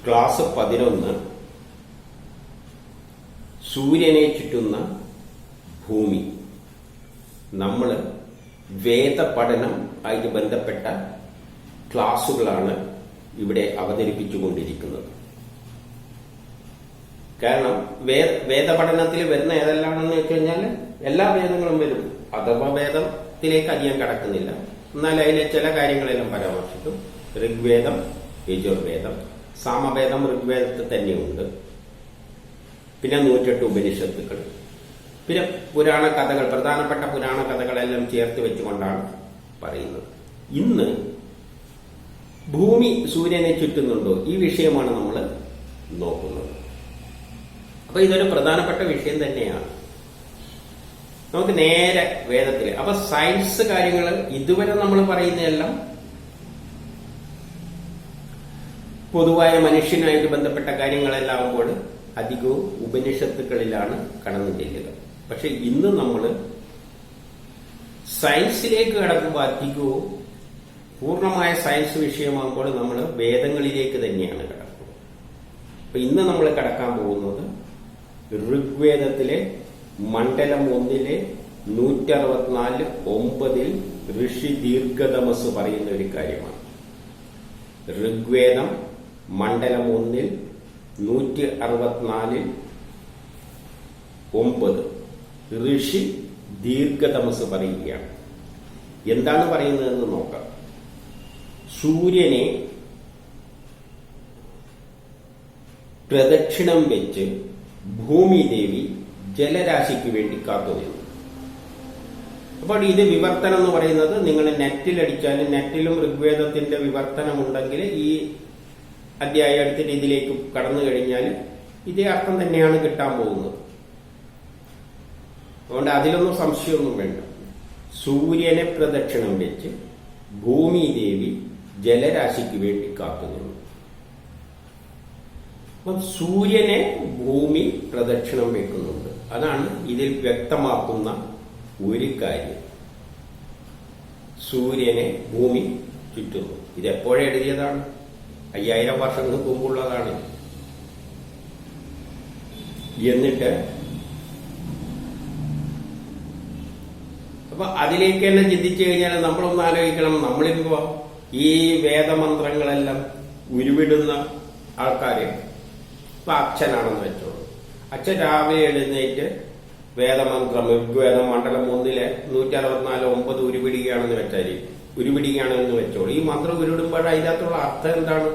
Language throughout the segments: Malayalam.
ക്ലാസ് 11 സൂര്യനെ ചുറ്റുന്ന ഭൂമി. നമ്മൾ വേദപഠനം ആയിട്ട് ബന്ധപ്പെട്ട ക്ലാസുകളാണ് ഇവിടെ അവതരിപ്പിച്ചുകൊണ്ടിരിക്കുന്നത്. കാരണം വേദപഠനത്തിൽ വരുന്ന ഏതെല്ലാണെന്ന് വെച്ച് കഴിഞ്ഞാൽ എല്ലാ വേദങ്ങളും വരും. അഥവാ വേദത്തിലേക്ക് അധികം കടക്കുന്നില്ല, എന്നാൽ അതിലെ ചില കാര്യങ്ങളെല്ലാം പരാമർശിക്കും. ഋഗ്വേദം, യജുർവേദം, സാമവേദം ഋഗ്വേദത്തിൽ തന്നെയുണ്ട്. പിന്നെ 108 ഉപനിഷത്തുക്കൾ, പിന്നെ പുരാണ കഥകൾ, പ്രധാനപ്പെട്ട പുരാണ കഥകളെല്ലാം ചേർത്ത് വെച്ചുകൊണ്ടാണ് പറയുന്നത്. ഇന്ന് ഭൂമി സൂര്യനെ ചുറ്റുന്നുണ്ടോ, ഈ വിഷയമാണ് നമ്മൾ നോക്കുന്നത്. അപ്പൊ ഇതൊരു പ്രധാനപ്പെട്ട വിഷയം തന്നെയാണ്. നമുക്ക് നേരെ വേദത്തില്, അപ്പൊ സയൻസ് കാര്യങ്ങൾ ഇതുവരെ നമ്മൾ പറയുന്നതെല്ലാം പൊതുവായ മനുഷ്യനായിട്ട് ബന്ധപ്പെട്ട കാര്യങ്ങളെല്ലാം ആകുമ്പോൾ അധികവും ഉപനിഷത്തുക്കളിലാണ് കടന്നു ചെല്ലുക. പക്ഷെ ഇന്ന് നമ്മൾ സയൻസിലേക്ക് കടക്കുമ്പോൾ അധികവും പൂർണ്ണമായ സയൻസ് വിഷയമാകുമ്പോൾ നമ്മൾ വേദങ്ങളിലേക്ക് തന്നെയാണ് കടക്കുക. അപ്പൊ ഇന്ന് നമ്മൾ കടക്കാൻ പോകുന്നത് ഋഗ്വേദത്തിലെ മണ്ഡലം 1 164:9 ഋഷി ദീർഘതമസ് പറയുന്ന ഒരു കാര്യമാണ്. ഋഗ്വേദം മണ്ഡലം 1 164:9 ഋഷി ദീർഘതമസ് പറയുകയാണ്. എന്താണ് പറയുന്നതെന്ന് നോക്കാം. സൂര്യനെ പ്രദക്ഷിണം വെച്ച് ഭൂമിദേവി ജലരാശിക്ക് വേണ്ടി കാത്തുനിന്നു. അപ്പോൾ ഇത് വിവർത്തനം എന്ന് പറയുന്നത് നിങ്ങൾ നെറ്റിലടിച്ചാൽ, നെറ്റിലും ഋഗ്വേദത്തിന്റെ വിവർത്തനം ഉണ്ടെങ്കിൽ ഈ അധ്യായം എടുത്തിട്ട് ഇതിലേക്ക് കടന്നു കഴിഞ്ഞാൽ ഇതേ അർത്ഥം തന്നെയാണ് കിട്ടാൻ പോകുന്നത്. അതുകൊണ്ട് അതിലൊന്നും സംശയമൊന്നും വേണ്ട. സൂര്യനെ പ്രദക്ഷിണം വെച്ച് ഭൂമിദേവി ജലരാശിക്ക് വേണ്ടി കാത്തുനിന്നു. അപ്പം സൂര്യനെ ഭൂമി പ്രദക്ഷിണം വെക്കുന്നുണ്ട്. അതാണ് ഇതിൽ വ്യക്തമാക്കുന്ന ഒരു കാര്യം. സൂര്യനെ ഭൂമി ചുറ്റുന്നു. ഇതെപ്പോഴും എഴുതിയതാണ്, 5000 വർഷങ്ങൾക്ക് മുമ്പുള്ളതാണ്. എന്നിട്ട് അപ്പൊ അതിലേക്ക് തന്നെ ചിന്തിച്ചു കഴിഞ്ഞാൽ നമ്മളൊന്ന് ആലോചിക്കണം. നമ്മളിപ്പോ ഈ വേദമന്ത്രങ്ങളെല്ലാം ഉരുവിടുന്ന ആൾക്കാര്, ഇപ്പൊ അച്ഛനാണെന്ന് വെച്ചോളൂ. അച്ഛൻ രാവിലെ എഴുന്നേറ്റ് വേദമന്ത്രം ഋഗ്വേദം മണ്ഡലം 1 164:9 ഉരുവിടുകയാണെന്ന് വെച്ചോളൂ. ഈ മന്ത്രം ഉരുവിടുമ്പോൾ അതിനകത്തുള്ള അർത്ഥം എന്താണ്?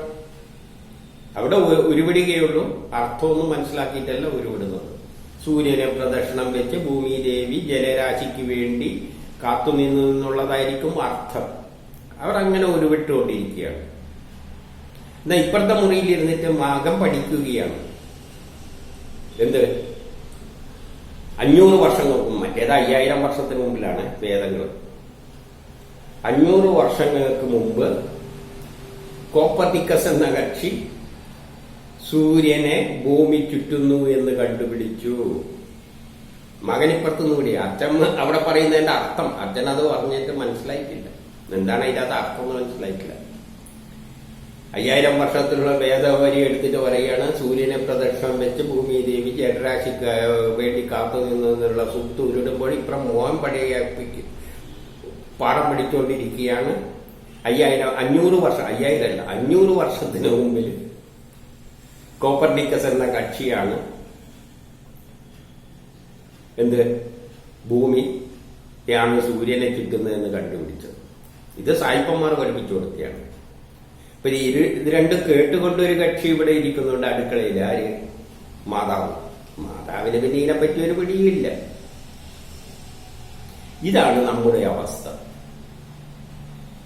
അവിടെ ഉരുവിടുകയുള്ളൂ, അർത്ഥമൊന്നും മനസ്സിലാക്കിയിട്ടല്ല ഉരുവിടുന്നത്. സൂര്യനെ പ്രദക്ഷിണം വെച്ച് ഭൂമിദേവി ജലരാശിക്ക് വേണ്ടി കാത്തുനിന്നു എന്നുള്ളതായിരിക്കും അർത്ഥം. അവർ അങ്ങനെ ഉരുവിട്ടുകൊണ്ടിരിക്കുകയാണ്. എന്നാ ഇപ്പുറത്തെ മുറിയിൽ ഇരുന്നിട്ട് മകൻ പഠിക്കുകയാണ്. എന്ത്? 500 വർഷങ്ങൾക്ക് മുമ്പ്, മറ്റേത് 5000 വർഷത്തിന് മുമ്പിലാണ് വേദങ്ങൾ. 500 വർഷങ്ങൾക്ക് മുമ്പ് കോപ്പർനിക്കസ് എന്ന കക്ഷി സൂര്യനെ ഭൂമി ചുറ്റുന്നു എന്ന് കണ്ടുപിടിച്ചു. മകനിപ്പുറത്തുനിന്ന് കൂടി. അച്ഛൻ അവിടെ പറയുന്നതിന്റെ അർത്ഥം അച്ഛൻ അത് പറഞ്ഞിട്ട് മനസ്സിലായിട്ടില്ല. എന്താണ് അതിനകത്ത് അർത്ഥം എന്ന് മനസ്സിലായിട്ടില്ല. 5000 വർഷത്തിലുള്ള വേദവരി എടുത്തിട്ട് പറയുകയാണ് സൂര്യനെ പ്രദക്ഷിണം വെച്ച് ഭൂമിദേവി ജലരാശിക്ക് വേണ്ടി കാത്തു നിന്നുള്ള സൂക്ത് ഉരുടുമ്പോൾ ഇപ്പുറം മോഹൻ പടയാപ്പിക്ക് പാഠം പഠിച്ചുകൊണ്ടിരിക്കുകയാണ്. 500 വർഷം, 5000 അല്ല, 500 വർഷത്തിന് മുമ്പിൽ കോപ്പർനിക്കസ് എന്ന കക്ഷിയാണ് എന്ത് ഭൂമിയാണ് സൂര്യനെ ചുറ്റുന്നതെന്ന് കണ്ടുപിടിച്ചത്. ഇത് സായിപ്പന്മാർ പഠിപ്പിച്ചു കൊടുക്കുകയാണ്. ഇപ്പൊ ഇത് രണ്ടും കേട്ടുകൊണ്ടൊരു കക്ഷി ഇവിടെ ഇരിക്കുന്നുണ്ട് അടുക്കളയിൽ. ആര്? മാതാവിന് പിന്നെ ഇതിനെപ്പറ്റി ഒരു പിടിയില്ല. ഇതാണ് നമ്മുടെ അവസ്ഥ.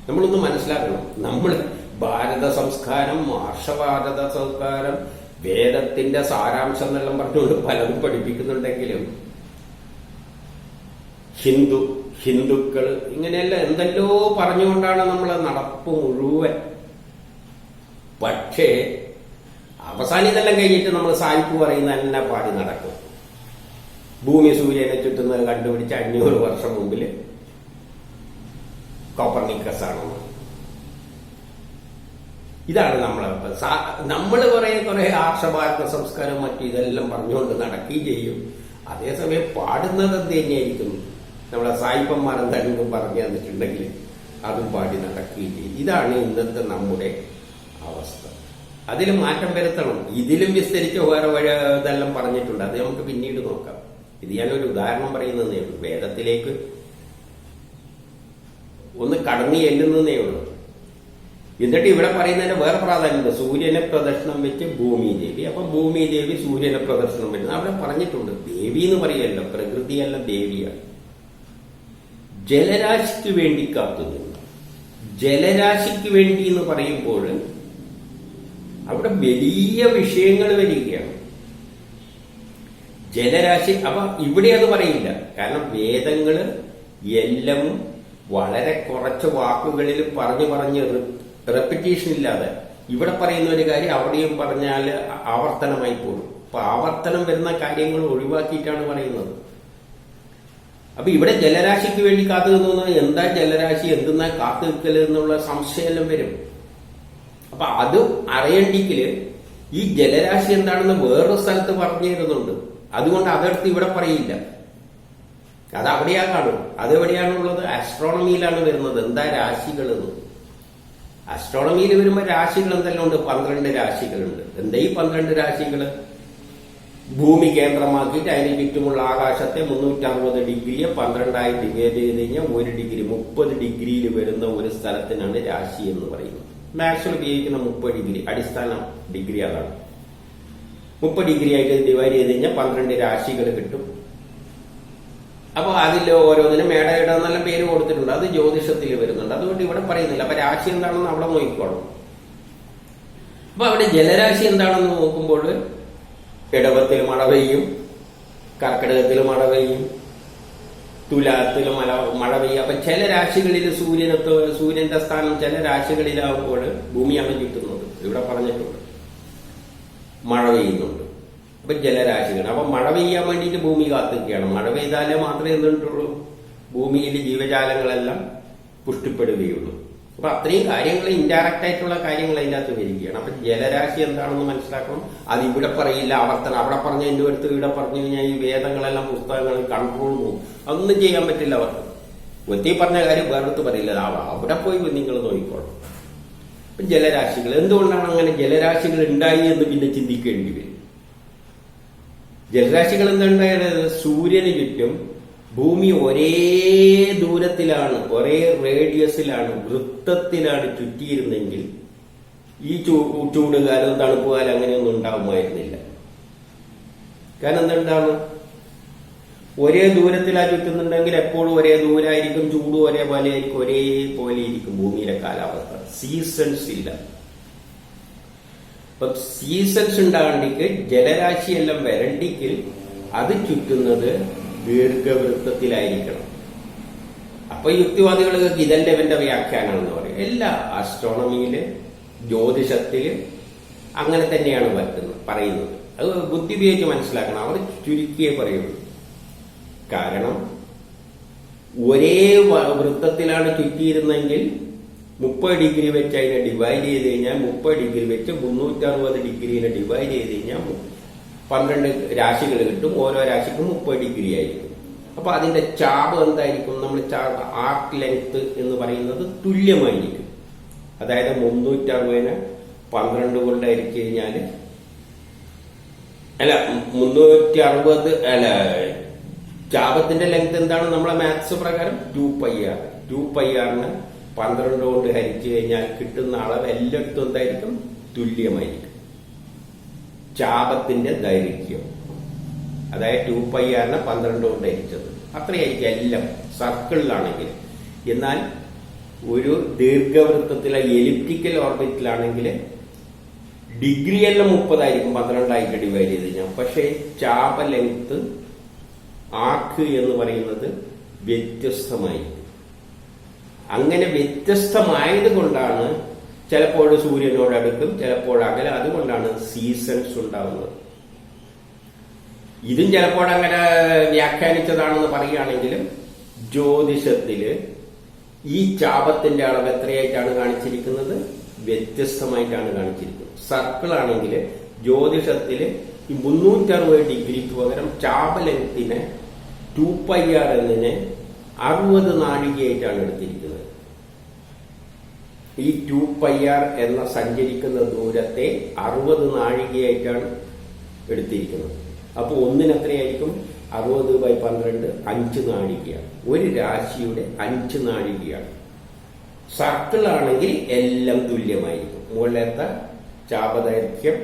നമ്മളൊന്ന് മനസ്സിലാക്കണം. നമ്മൾ ഭാരത സംസ്കാരം, ആർഷഭാരത സംസ്കാരം, വേദത്തിന്റെ സാരാംശം എന്നെല്ലാം പറഞ്ഞുകൊണ്ട് പലതും പഠിപ്പിക്കുന്നുണ്ടെങ്കിലും ഹിന്ദുക്കൾ ഇങ്ങനെയല്ല എന്തെല്ലോ പറഞ്ഞുകൊണ്ടാണ് നമ്മളെ നടപ്പ് മുഴുവൻ. പക്ഷേ അവസാനം ഇതെല്ലാം കഴിഞ്ഞിട്ട് നമ്മൾ സായിപ്പ് പറയുന്ന തന്നെ പാടി നടക്കും. ഭൂമി സൂര്യനെ ചുറ്റുന്നത് കണ്ടുപിടിച്ച 500 വർഷം മുമ്പില് കോപ്പർനിക്കസ് ആണെന്ന്. ഇതാണ് നമ്മൾ കുറെ ആർഷഭാരത സംസ്കാരം മറ്റു ഇതെല്ലാം പറഞ്ഞുകൊണ്ട് നടക്കുകയും ചെയ്യും. അതേസമയം പാടുന്നത് എന്ത് തന്നെയായിരിക്കും, നമ്മളെ സായിപ്പന്മാർ എന്തെങ്കിലും പറഞ്ഞു തന്നിട്ടുണ്ടെങ്കിൽ അതും പാടി നടക്കുകയും ചെയ്യും. ഇതാണ് ഇന്നത്തെ നമ്മുടെ അവസ്ഥ. അതിൽ മാറ്റം വരുത്തണം. ഇതിലും വിസ്തരിച്ച് വേറെ ഇതെല്ലാം പറഞ്ഞിട്ടുണ്ട്, അത് നമുക്ക് പിന്നീട് നോക്കാം. ഇത് ഞാനൊരു ഉദാഹരണം പറയുന്നതേ ഉള്ളൂ. വേദത്തിലേക്ക് ഒന്ന് കടന്നു ചെല്ലുന്നതേ ഉള്ളൂ. എന്നിട്ട് ഇവിടെ പറയുന്നതിന് വേറെ പ്രാധാന്യമുണ്ട്. സൂര്യനെ പ്രദക്ഷിണം വെച്ച് ഭൂമി ദേവി. അപ്പൊ ഭൂമി ദേവി സൂര്യനെ പ്രദക്ഷിണം വെച്ച് അവിടെ പറഞ്ഞിട്ടുണ്ട്. ദേവി എന്ന് പറയല്ലോ, പ്രകൃതിയല്ല, ദേവിയാണ്. ജലരാശിക്ക് വേണ്ടി കാത്തുനിന്നു. ജലരാശിക്ക് വേണ്ടി എന്ന് പറയുമ്പോൾ അവിടെ വലിയ വിഷയങ്ങൾ വരികയാണ്. ജലരാശി അപ്പൊ ഇവിടെ അത് പറയില്ല. കാരണം വേദങ്ങള് എല്ലാം വളരെ കുറച്ച് വാക്കുകളിൽ പറഞ്ഞ് റെപ്പിറ്റേഷൻ ഇല്ലാതെ ഇവിടെ പറയുന്ന ഒരു കാര്യം അവിടെയും പറഞ്ഞാൽ ആവർത്തനമായി പോകും. അപ്പൊ ആവർത്തനം വരുന്ന കാര്യങ്ങൾ ഒഴിവാക്കിയിട്ടാണ് പറയുന്നത്. അപ്പൊ ഇവിടെ ജലരാശിക്ക് വേണ്ടി കാത്തു നിന്നു. എന്താ ജലരാശി, എന്തെന്നാ കാത്തു നിൽക്കല് എന്നുള്ള സംശയമെല്ലാം വരും. അപ്പൊ അത് അറിയണ്ടെങ്കില് ഈ ജലരാശി എന്താണെന്ന് വേറൊരു സ്ഥലത്ത് പറഞ്ഞു തരുന്നുണ്ട്. അതുകൊണ്ട് അതെടുത്ത് ഇവിടെ പറയില്ല. അത് അവിടെയാ കാണും. അതെവിടെയാണുള്ളത്? ആസ്ട്രോണമിയിലാണ് വരുന്നത്. എന്താ രാശികൾ എന്ന്. ആസ്ട്രോണമിയിൽ വരുമ്പോൾ രാശികൾ എന്തെല്ലാം ഉണ്ട്? 12 രാശികളുണ്ട്. എന്താ ഈ 12 രാശികള്? ഭൂമി കേന്ദ്രമാക്കിയിട്ട് അതിന് ചുറ്റുമുള്ള ആകാശത്തെ 360 ഡിഗ്രിയെ 12ആയി ഡിവൈഡ് ചെയ്ത് കഴിഞ്ഞാൽ 1 ഡിഗ്രി 30 ഡിഗ്രിയിൽ വരുന്ന ഒരു സ്ഥലത്തിനാണ് രാശി എന്ന് പറയുന്നത്. മാത്സിൽ ഉപയോഗിക്കുന്ന 30 ഡിഗ്രി അടിസ്ഥാന ഡിഗ്രി അതാണ്. 30 ഡിഗ്രി ആയിട്ട് ഡിവൈഡ് ചെയ്ത് കഴിഞ്ഞാൽ 12 രാശികൾ കിട്ടും. അപ്പൊ അതിൽ ഓരോന്നിനും മേടയുടെ നല്ല പേര് കൊടുത്തിട്ടുണ്ട്. അത് ജ്യോതിഷത്തിൽ വരുന്നുണ്ട്. അതുകൊണ്ട് ഇവിടെ പറയുന്നില്ല. അപ്പൊ രാശി എന്താണെന്ന് അവിടെ നോക്കിക്കോളും. അപ്പൊ അവിടെ ജലരാശി എന്താണെന്ന് നോക്കുമ്പോൾ ഇടവത്തിൽ മഴ പെയ്യും, കർക്കിടകത്തിൽ മഴ പെയ്യും, തുലാത്തിൽ മഴ പെയ്യും. അപ്പൊ ചില രാശികളിൽ സൂര്യന്റെ സ്ഥാനം ചില രാശികളിലാവുമ്പോൾ ഭൂമിയാണ് ചുറ്റുന്നത്. ഇവിടെ പറഞ്ഞിട്ടുണ്ട് മഴ പെയ്യുന്നുണ്ട്. അപ്പൊ ജലരാശികൾ. അപ്പൊ മഴ പെയ്യാൻ വേണ്ടിയിട്ട് ഭൂമി കാത്തിരിക്കുകയാണ്. മഴ പെയ്താലേ മാത്രമേ എന്തുണ്ടുള്ളൂ, ഭൂമിയിൽ ജീവജാലങ്ങളെല്ലാം പുഷ്ടിപ്പെടുകയുള്ളൂ. അപ്പൊ അത്രയും കാര്യങ്ങൾ, ഇൻഡയറക്റ്റ് ആയിട്ടുള്ള കാര്യങ്ങൾ അതിൻ്റെ അകത്ത് വരികയാണ്. അപ്പൊ ജലരാശി എന്താണെന്ന് മനസ്സിലാക്കണം. അത് ഇവിടെ പറയില്ല, ആവർത്തനം. അവിടെ പറഞ്ഞ എന്റെ അടുത്ത് ഇവിടെ പറഞ്ഞു കഴിഞ്ഞാൽ ഈ വേദങ്ങളെല്ലാം പുസ്തകങ്ങൾ കൺട്രോൾ പോകും. അതൊന്നും ചെയ്യാൻ പറ്റില്ല അവർക്ക്. ഒത്തി പറഞ്ഞ കാര്യം വേറെടുത്ത് പറയില്ല. അവിടെ പോയി നിങ്ങൾ നോക്കിക്കോളും. അപ്പൊ ജലരാശികൾ എന്തുകൊണ്ടാണ് അങ്ങനെ ജലരാശികൾ ഉണ്ടായി എന്ന് പിന്നെ ചിന്തിക്കേണ്ടി വരും. ജലരാശികൾ എന്തുണ്ടായത്? സൂര്യന് ചുറ്റും ഭൂമി ഒരേ ദൂരത്തിലാണ്, ഒരേ റേഡിയസിലാണ്, വൃത്തത്തിലാണ് ചുറ്റിയിരുന്നെങ്കിൽ ഈ ചൂടുകാലം തണുപ്പുകാലം അങ്ങനെയൊന്നും ഉണ്ടാവുമായിരുന്നില്ല. കാരണം എന്തുണ്ടാണ്? ഒരേ ദൂരത്തിലാണ് ചുറ്റുന്നുണ്ടെങ്കിൽ എപ്പോഴും ഒരേ ദൂരമായിരിക്കും, ചൂടും ഒരേപോലെ ആയിരിക്കും, ഒരേപോലെ ഇരിക്കും ഭൂമിയിലെ കാലാവസ്ഥ. സീസൺസ് ഇല്ല. അപ്പൊ സീസൺസ് ഉണ്ടാകണ്ടെങ്കിൽ ജലരാശിയെല്ലാം വരണ്ടെങ്കിൽ അത് ചുറ്റുന്നത് ദീർഘവൃത്തത്തിലായിരിക്കണം. അപ്പൊ യുക്തിവാദികൾക്ക് ഇതെന്റെ ഇവന്റെ വ്യാഖ്യാനമെന്ന് പറയും. എല്ലാ ആസ്ട്രോണമിയില്, ജ്യോതിഷത്തില് അങ്ങനെ തന്നെയാണ് പറയുന്നത്. അത് ബുദ്ധി ഉപയോഗിച്ച് മനസ്സിലാക്കണം. അവർ ചുരുക്കിയേ പറയുള്ളൂ. കാരണം ഒരേ വൃത്തത്തിലാണ് ചുറ്റിയിരുന്നെങ്കിൽ 30 ഡിഗ്രി വെച്ച് അതിനെ ഡിവൈഡ് ചെയ്ത് കഴിഞ്ഞാൽ 30 ഡിഗ്രി വെച്ച് 360 ഡിഗ്രിനെ ഡിവൈഡ് ചെയ്ത് കഴിഞ്ഞാൽ 12 രാശികൾ കിട്ടും. ഓരോ രാശിക്കും 30 ഡിഗ്രി ആയിരിക്കും. അപ്പൊ അതിന്റെ ചാപം എന്തായിരിക്കും? നമ്മൾ ആർക്ക് ലെങ്ത് എന്ന് പറയുന്നത് തുല്യമായിരിക്കും. അതായത് 360നെ 12 കൊണ്ട് ഹരിച്ചു കഴിഞ്ഞാല്, അല്ല 360 അല്ല, ചാപത്തിന്റെ ലെങ്ത് എന്താണ് നമ്മളെ മാത്സ് പ്രകാരം? 2πr. 2πrന് 12 കൊണ്ട് ഹരിച്ചു കഴിഞ്ഞാൽ കിട്ടുന്ന അളവ് എല്ലായിടത്തും എന്തായിരിക്കും? തുല്യമായിരിക്കും. ചാപത്തിന്റെ ദൈർഘ്യം, അതായത് 2πrനെ 12 കൊണ്ട് ഹരിച്ചത് അത്രയായിരിക്കും എല്ലാം സർക്കിളിലാണെങ്കിൽ. എന്നാൽ ഒരു ദീർഘവൃത്തത്തിലെ എലിപ്റ്റിക്കൽ ഓർബിറ്റിലാണെങ്കിൽ ഡിഗ്രി എല്ലാം 30 ആയിരിക്കും 12 ആയിട്ട് ഡിവൈഡ് ചെയ്ത് കഴിഞ്ഞാൽ. പക്ഷേ ചാപ ലെങ്ത് ആർക്ക് എന്ന് പറയുന്നത് വ്യത്യസ്തമായിരിക്കും. അങ്ങനെ വ്യത്യസ്തമായത് കൊണ്ടാണ് ചിലപ്പോൾ സൂര്യനോട് അടുക്കും, ചിലപ്പോൾ അകലെ. അതുകൊണ്ടാണ് സീസൺസ് ഉണ്ടാവുന്നത്. ഇതും ചിലപ്പോൾ അങ്ങനെ വ്യാഖ്യാനിച്ചതാണെന്ന് പറയുകയാണെങ്കിലും ജ്യോതിഷത്തില് ഈ ചാപത്തിന്റെ അളവ് എത്രയായിട്ടാണ് കാണിച്ചിരിക്കുന്നത്? വ്യത്യസ്തമായിട്ടാണ് കാണിച്ചിരിക്കുന്നത്. സർക്കിൾ ആണെങ്കിൽ ജ്യോതിഷത്തില് ഈ 360 ഡിഗ്രിക്ക് പകരം ചാപലയത്തിനെ 2πr എന്നതിനെ 60 നാഴികയായിട്ടാണ് എടുത്തിരിക്കുന്നത്. ഈ 2πr എന്ന സഞ്ചരിക്കുന്ന ദൂരത്തെ 60 നാഴികയായിട്ടാണ് എടുത്തിരിക്കുന്നത്. അപ്പൊ ഒന്നിന് എത്രയായിരിക്കും? 60/12 5 നാഴികയാണ്. ഒരു രാശിയുടെ 5 നാഴികയാണ്. സർക്കിൾ ആണെങ്കിൽ എല്ലാം തുല്യമായിരിക്കും. മുകളിലത്തെ ചാപദൈർഘ്യം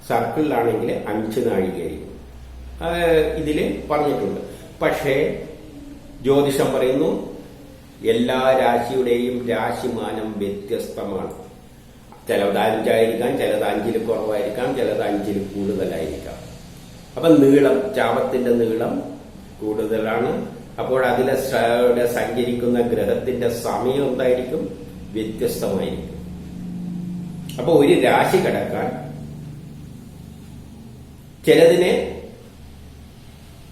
സർക്കിളിലാണെങ്കിൽ 5 നാഴികയായിരിക്കും. ഇതില് പറഞ്ഞിട്ടുണ്ട്. പക്ഷേ ജ്യോതിഷം പറയുന്നു എല്ലാ രാശിയുടെയും രാശിമാനം വ്യത്യസ്തമാണ്. ചിലത് 5 ചിലത് 5 കുറവായിരിക്കാം, ചിലത് 5 കൂടുതലായിരിക്കാം. അപ്പൊ നീളം, ചാപത്തിന്റെ നീളം കൂടുതലാണ്. അപ്പോൾ അതിലെ സഞ്ചരിക്കുന്ന ഗ്രഹത്തിന്റെ സമയം എന്തായിരിക്കും? വ്യത്യസ്തമായിരിക്കും. അപ്പൊ ഒരു രാശി കടക്കാൻ ചിലതിനെ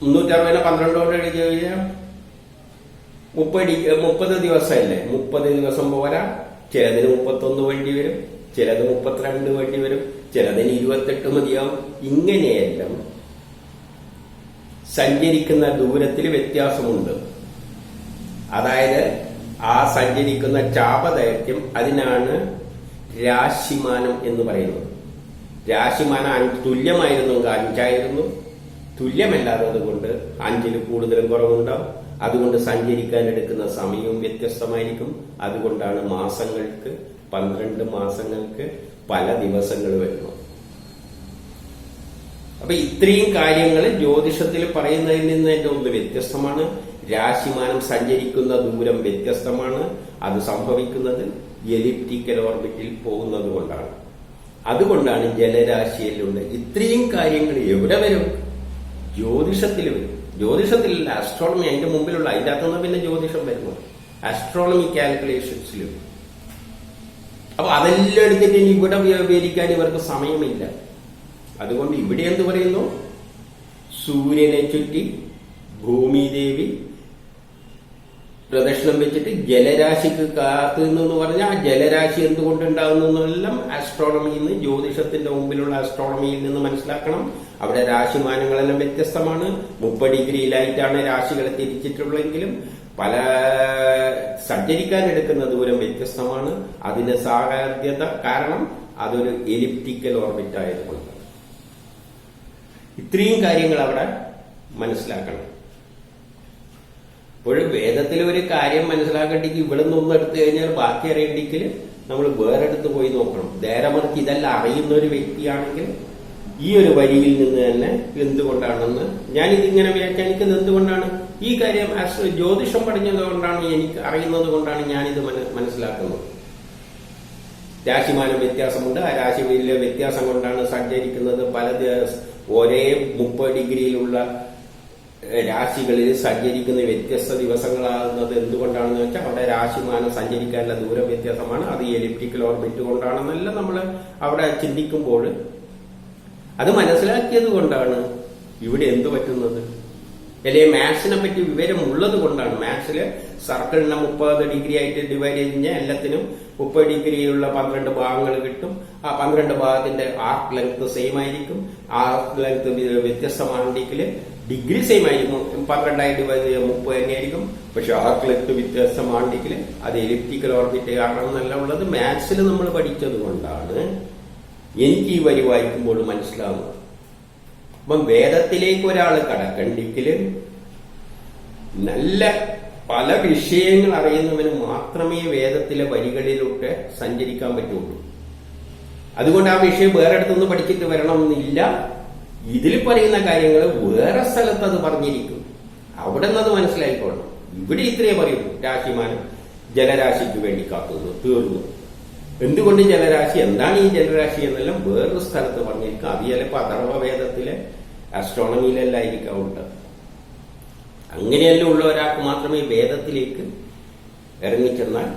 360 12 കൊണ്ട് എഴുതി കഴിഞ്ഞാൽ 30 ദിവസമല്ലേ? 30 ദിവസം പോരാ. ചിലതിന് 31 വേണ്ടി വരും, ചിലത് 32 വേണ്ടി വരും, ചിലതിന് 28 മതിയാവും. ഇങ്ങനെയെല്ലാം സഞ്ചരിക്കുന്ന ദൂരത്തിൽ വ്യത്യാസമുണ്ട്. അതായത് ആ സഞ്ചരിക്കുന്ന ചാപദൈർഘ്യം, അതിനാണ് രാശിമാനം എന്ന് പറയുന്നത്. രാശിമാനം തുല്യമായിരുന്നെങ്കിൽ 5 ആയിരുന്നു. തുല്യമല്ലാത്തത് കൊണ്ട് 5 കൂടുതലും കുറവുണ്ടാവും. അതുകൊണ്ട് സഞ്ചരിക്കാൻ എടുക്കുന്ന സമയവും വ്യത്യസ്തമായിരിക്കും. അതുകൊണ്ടാണ് മാസങ്ങൾക്ക് 12 മാസങ്ങൾക്ക് പല ദിവസങ്ങൾ വരുന്നു. അപ്പൊ ഇത്രയും കാര്യങ്ങൾ ജ്യോതിഷത്തിൽ പറയുന്നതിൽ നിന്ന് എന്റെ ഒന്ന് വ്യത്യസ്തമാണ്. രാശിമാനം സഞ്ചരിക്കുന്ന ദൂരം വ്യത്യസ്തമാണ്. അത് സംഭവിക്കുന്നത് എലിപ്റ്റിക്കൽ ഓർബിറ്റിൽ പോകുന്നത് കൊണ്ടാണ്. അതുകൊണ്ടാണ് ജലരാശിയിലുണ്ട് ഇത്രയും കാര്യങ്ങൾ എവിടെ വരും? ജ്യോതിഷത്തിൽ വരും. ജ്യോതിഷത്തിലല്ല, ആസ്ട്രോണമി അതിന്റെ മുമ്പിലുള്ള, അതിന്റെ അകത്തുനിന്ന് പിന്നെ ജ്യോതിഷം വരുന്നു. ആസ്ട്രോണമി കാൽക്കുലേഷൻസിൽ. അപ്പൊ അതെല്ലാം എടുത്തിട്ട് ഇനി ഇവിടെ വിവരിക്കാൻ ഇവർക്ക് സമയമില്ല. അതുകൊണ്ട് ഇവിടെ എന്ത് പറയുന്നു? സൂര്യനെ ചുറ്റി ഭൂമിദേവി പ്രദക്ഷിണം വെച്ചിട്ട് ജലരാശിക്ക് കാത്തു എന്ന് പറഞ്ഞാൽ ആ ജലരാശി എന്തുകൊണ്ടുണ്ടാകുന്നെല്ലാം ആസ്ട്രോണമിയിൽ നിന്ന്, ജ്യോതിഷത്തിന്റെ മുമ്പിലുള്ള ആസ്ട്രോണമിയിൽ നിന്ന് മനസ്സിലാക്കണം. അവിടെ രാശിമാനങ്ങളെല്ലാം വ്യത്യസ്തമാണ്. 30 ഡിഗ്രിയിലായിട്ടാണ് രാശികളെ തിരിച്ചിട്ടുള്ളെങ്കിലും പല സഞ്ചരിക്കാൻ എടുക്കുന്ന ദൂരം വ്യത്യസ്തമാണ്. അതിന്റെ സാധ്യത കാരണം അതൊരു എലിപ്റ്റിക്കൽ ഓർബിറ്റ് ആയതുകൊണ്ട് ഇത്രയും കാര്യങ്ങൾ അവിടെ മനസ്സിലാക്കണം. ഇപ്പോഴും വേദത്തിൽ ഒരു കാര്യം മനസ്സിലാക്കണ്ടെങ്കിൽ ഇവിടെ നിന്നൊന്നും എടുത്തു കഴിഞ്ഞാൽ ബാക്കി അറിയണ്ടെങ്കിൽ നമ്മൾ വേറെ അടുത്ത് പോയി നോക്കണം. നേരമറിച്ച് ഇതെല്ലാം അറിയുന്ന ഒരു വ്യക്തിയാണെങ്കിൽ ഈ ഒരു വരിയിൽ നിന്ന് തന്നെ എന്തുകൊണ്ടാണെന്ന് ഞാനിതിങ്ങനെ വ്യാഖ്യാനിക്കുന്നത് എന്തുകൊണ്ടാണ്? ഈ കാര്യം ജ്യോതിഷം പഠിഞ്ഞത് കൊണ്ടാണ്, എനിക്ക് അറിയുന്നത് കൊണ്ടാണ് ഞാനിത് മനസ്സിലാക്കുന്നത്. രാശിമാനം വ്യത്യാസമുണ്ട്. ആ രാശിയിലെ വ്യത്യാസം കൊണ്ടാണ് സഞ്ചരിക്കുന്നത്. ഒരേ 30 ഡിഗ്രിയിലുള്ള രാശികളിൽ സഞ്ചരിക്കുന്ന വ്യത്യസ്ത ദിവസങ്ങളാകുന്നത് എന്തുകൊണ്ടാണെന്ന് വെച്ചാൽ അവിടെ രാശിമാനം സഞ്ചരിക്കാനുള്ള ദൂരം വ്യത്യാസമാണ്. അത് എലിപ്റ്റിക്കൽ ഓർബിറ്റ് കൊണ്ടാണെന്നെല്ലാം നമ്മൾ അവിടെ ചിന്തിക്കുമ്പോൾ അത് മനസ്സിലാക്കിയത് കൊണ്ടാണ് ഇവിടെ എന്തു പറ്റുന്നത്. അല്ലെ മാത്സിനെ പറ്റി വിവരം ഉള്ളത് കൊണ്ടാണ്. മാത്സില് സർക്കിളിനെ 30 ഡിഗ്രി ആയിട്ട് ഡിവൈഡ് ചെയ്ത് കഴിഞ്ഞാൽ എല്ലാത്തിനും 30 ഡിഗ്രിയുള്ള 12 ഭാഗങ്ങൾ കിട്ടും. ആ 12 ഭാഗത്തിന്റെ ആർക്ക് ലെങ്ത് സെയിം ആയിരിക്കും. ആർക്ക് ലെങ്ത് വ്യത്യസ്തമാണെങ്കിൽ ഡിഗ്രി സെയിം ആയിരിക്കും. 12 ഡിവൈഡ് ചെയ്യുക 30 തന്നെയായിരിക്കും. പക്ഷെ ആർക്ക് ലെങ്ത് വ്യത്യസ്തമാണെങ്കിൽ അത് എലിപ്റ്റിക്കൽ ഓർബിറ്റ് ആകണമെന്നല്ല ഉള്ളത്. മാത്സിൽ നമ്മൾ പഠിച്ചത് കൊണ്ടാണ് എനിക്ക് ഈ വരി വായിക്കുമ്പോൾ മനസ്സിലാവുന്നത്. അപ്പം വേദത്തിലേക്ക് ഒരാൾ കടക്കണ്ടെങ്കിൽ നല്ല പല വിഷയങ്ങൾ അറിയുന്നവന് മാത്രമേ വേദത്തിലെ വരികളിലൂടെ സഞ്ചരിക്കാൻ പറ്റുള്ളൂ. അതുകൊണ്ട് ആ വിഷയം വേറെ അടുത്തൊന്ന് പഠിച്ചിട്ട് വരണമെന്നില്ല. ഇതിൽ പറയുന്ന കാര്യങ്ങൾ വേറെ സ്ഥലത്ത് അത് പറഞ്ഞിരിക്കും. അവിടെ നിന്നത് മനസ്സിലായിക്കോളണം. ഇവിടെ ഇത്രയേ പറയൂ. രാശിമാനം ജലരാശിക്ക് വേണ്ടി കാത്തുന്നു, തീർന്നു. എന്തുകൊണ്ട് ജലരാശി, എന്താണ് ഈ ജലരാശി എന്നെല്ലാം വേറൊരു സ്ഥലത്ത് പറഞ്ഞിരിക്കും. അത് ചിലപ്പോൾ അഥർവവേദത്തിലെ ആസ്ട്രോണമിയിലെല്ലാം ആയിരിക്കാവുണ്ട്. അങ്ങനെയെല്ലാം ഉള്ള ഒരാൾക്ക് മാത്രമേ വേദത്തിലേക്ക് ഇറങ്ങിച്ചെന്നാൽ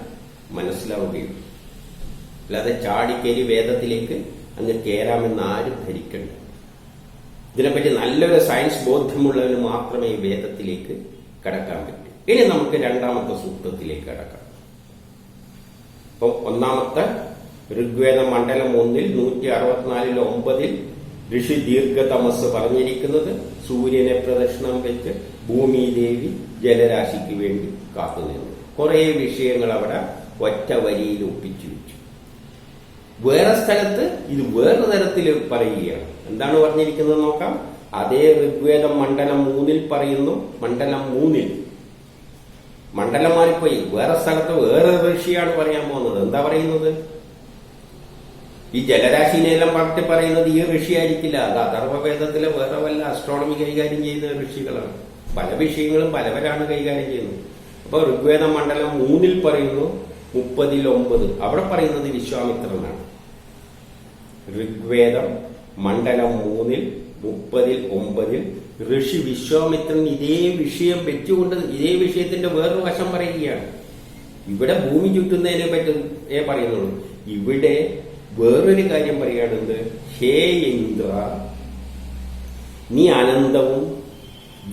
മനസ്സിലാവുകയുള്ളൂ. അല്ലാതെ ചാടിക്കേരി വേദത്തിലേക്ക് അങ്ങ് കയറാമെന്ന് ആരും ധരിക്കണ്ട. ഇതിനെപ്പറ്റി നല്ലൊരു സയൻസ് ബോധ്യമുള്ളവന് മാത്രമേ വേദത്തിലേക്ക് കടക്കാൻ പറ്റൂ. ഇനി നമുക്ക് രണ്ടാമത്തെ സൂക്തത്തിലേക്ക് കടക്കാം. അപ്പൊ ഒന്നാമത്തെ ഋഗ്വേദം മണ്ഡലം 1 164 ഋഷി ദീർഘതമസ് പറഞ്ഞിരിക്കുന്നത് സൂര്യനെ പ്രദക്ഷിണം വെച്ച് ഭൂമി ദേവി ജലരാശിക്ക് വേണ്ടി കാത്തുനിന്നു. കുറെ വിഷയങ്ങൾ അവിടെ ഒറ്റ വരിയിൽ ഒപ്പിച്ചു വെച്ചു. വേറെ സ്ഥലത്ത് ഇത് വേറെ തരത്തിൽ പറയുകയാണ്. എന്താണ് പറഞ്ഞിരിക്കുന്നത് നോക്കാം. അതേ ഋഗ്വേദം മണ്ഡലം 3 പറയുന്നു. മണ്ഡലം 3 മണ്ഡലം മാറിപ്പോയി. വേറെ സ്ഥലത്ത് വേറെ ഋഷിയാണ് പറയാൻ പോകുന്നത്. എന്താ പറയുന്നത്? ഈ ജലരാശിനെല്ലാം പറഞ്ഞിട്ട് പറയുന്നത് ഈ ഋഷി ആയിരിക്കില്ല. അത് അഥർവവേദത്തിലെ വേറെ വല്ല അസ്ട്രോണമി കൈകാര്യം ചെയ്യുന്ന ഋഷികളാണ്. പല വിഷയങ്ങളും പലവരാണ് കൈകാര്യം ചെയ്യുന്നത്. അപ്പൊ ഋഗ്വേദം മണ്ഡലം 3 പറയുന്നു 30-9 അവിടെ പറയുന്നത് വിശ്വാമിത്രനാണ്. ഋഗ്വേദം മണ്ഡലം 3 30-9 ഋഷി വിശ്വാമിത്രൻ ഇതേ വിഷയം വെച്ചുകൊണ്ട് ഇതേ വിഷയത്തിന്റെ വേറൊരു വശം പറയുകയാണ്. ഇവിടെ ഭൂമി ചുറ്റുന്നതിനെ പറ്റി പറയുന്നുള്ളൂ. ഇവിടെ വേറൊരു കാര്യം പറയുകയാണെന്ത്? ഹേ ഇന്ദ്ര, നീ അനന്തവും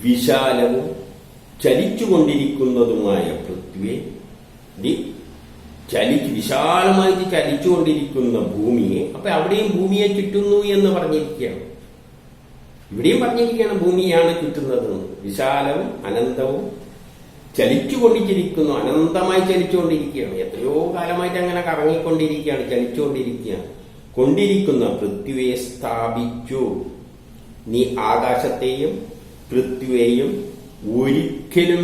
വിശാലവും ചലിച്ചുകൊണ്ടിരിക്കുന്നതുമായ പൃഥ്വിയെ, നീ വിശാലമായിട്ട് ചലിച്ചുകൊണ്ടിരിക്കുന്ന ഭൂമിയെ, അപ്പൊ അവിടെയും ഭൂമിയെ ചുറ്റുന്നു എന്ന് പറഞ്ഞിരിക്കുകയാണ്. ഇവിടെയും പറഞ്ഞിരിക്കുകയാണ് ഭൂമിയാണ് ചുറ്റുന്നത്. വിശാലവും അനന്തവും ചലിച്ചുകൊണ്ടിരിക്കുന്നു, അനന്തമായി ചലിച്ചുകൊണ്ടിരിക്കുകയാണ്. എത്രയോ കാലമായിട്ട് അങ്ങനെ കറങ്ങിക്കൊണ്ടിരിക്കുകയാണ്, ചലിച്ചുകൊണ്ടിരിക്കുകയാണ്. കൊണ്ടിരിക്കുന്ന പൃഥ്വിയെ സ്ഥാപിച്ചു. നീ ആകാശത്തെയും പൃഥ്വിയെയും ഒരിക്കലും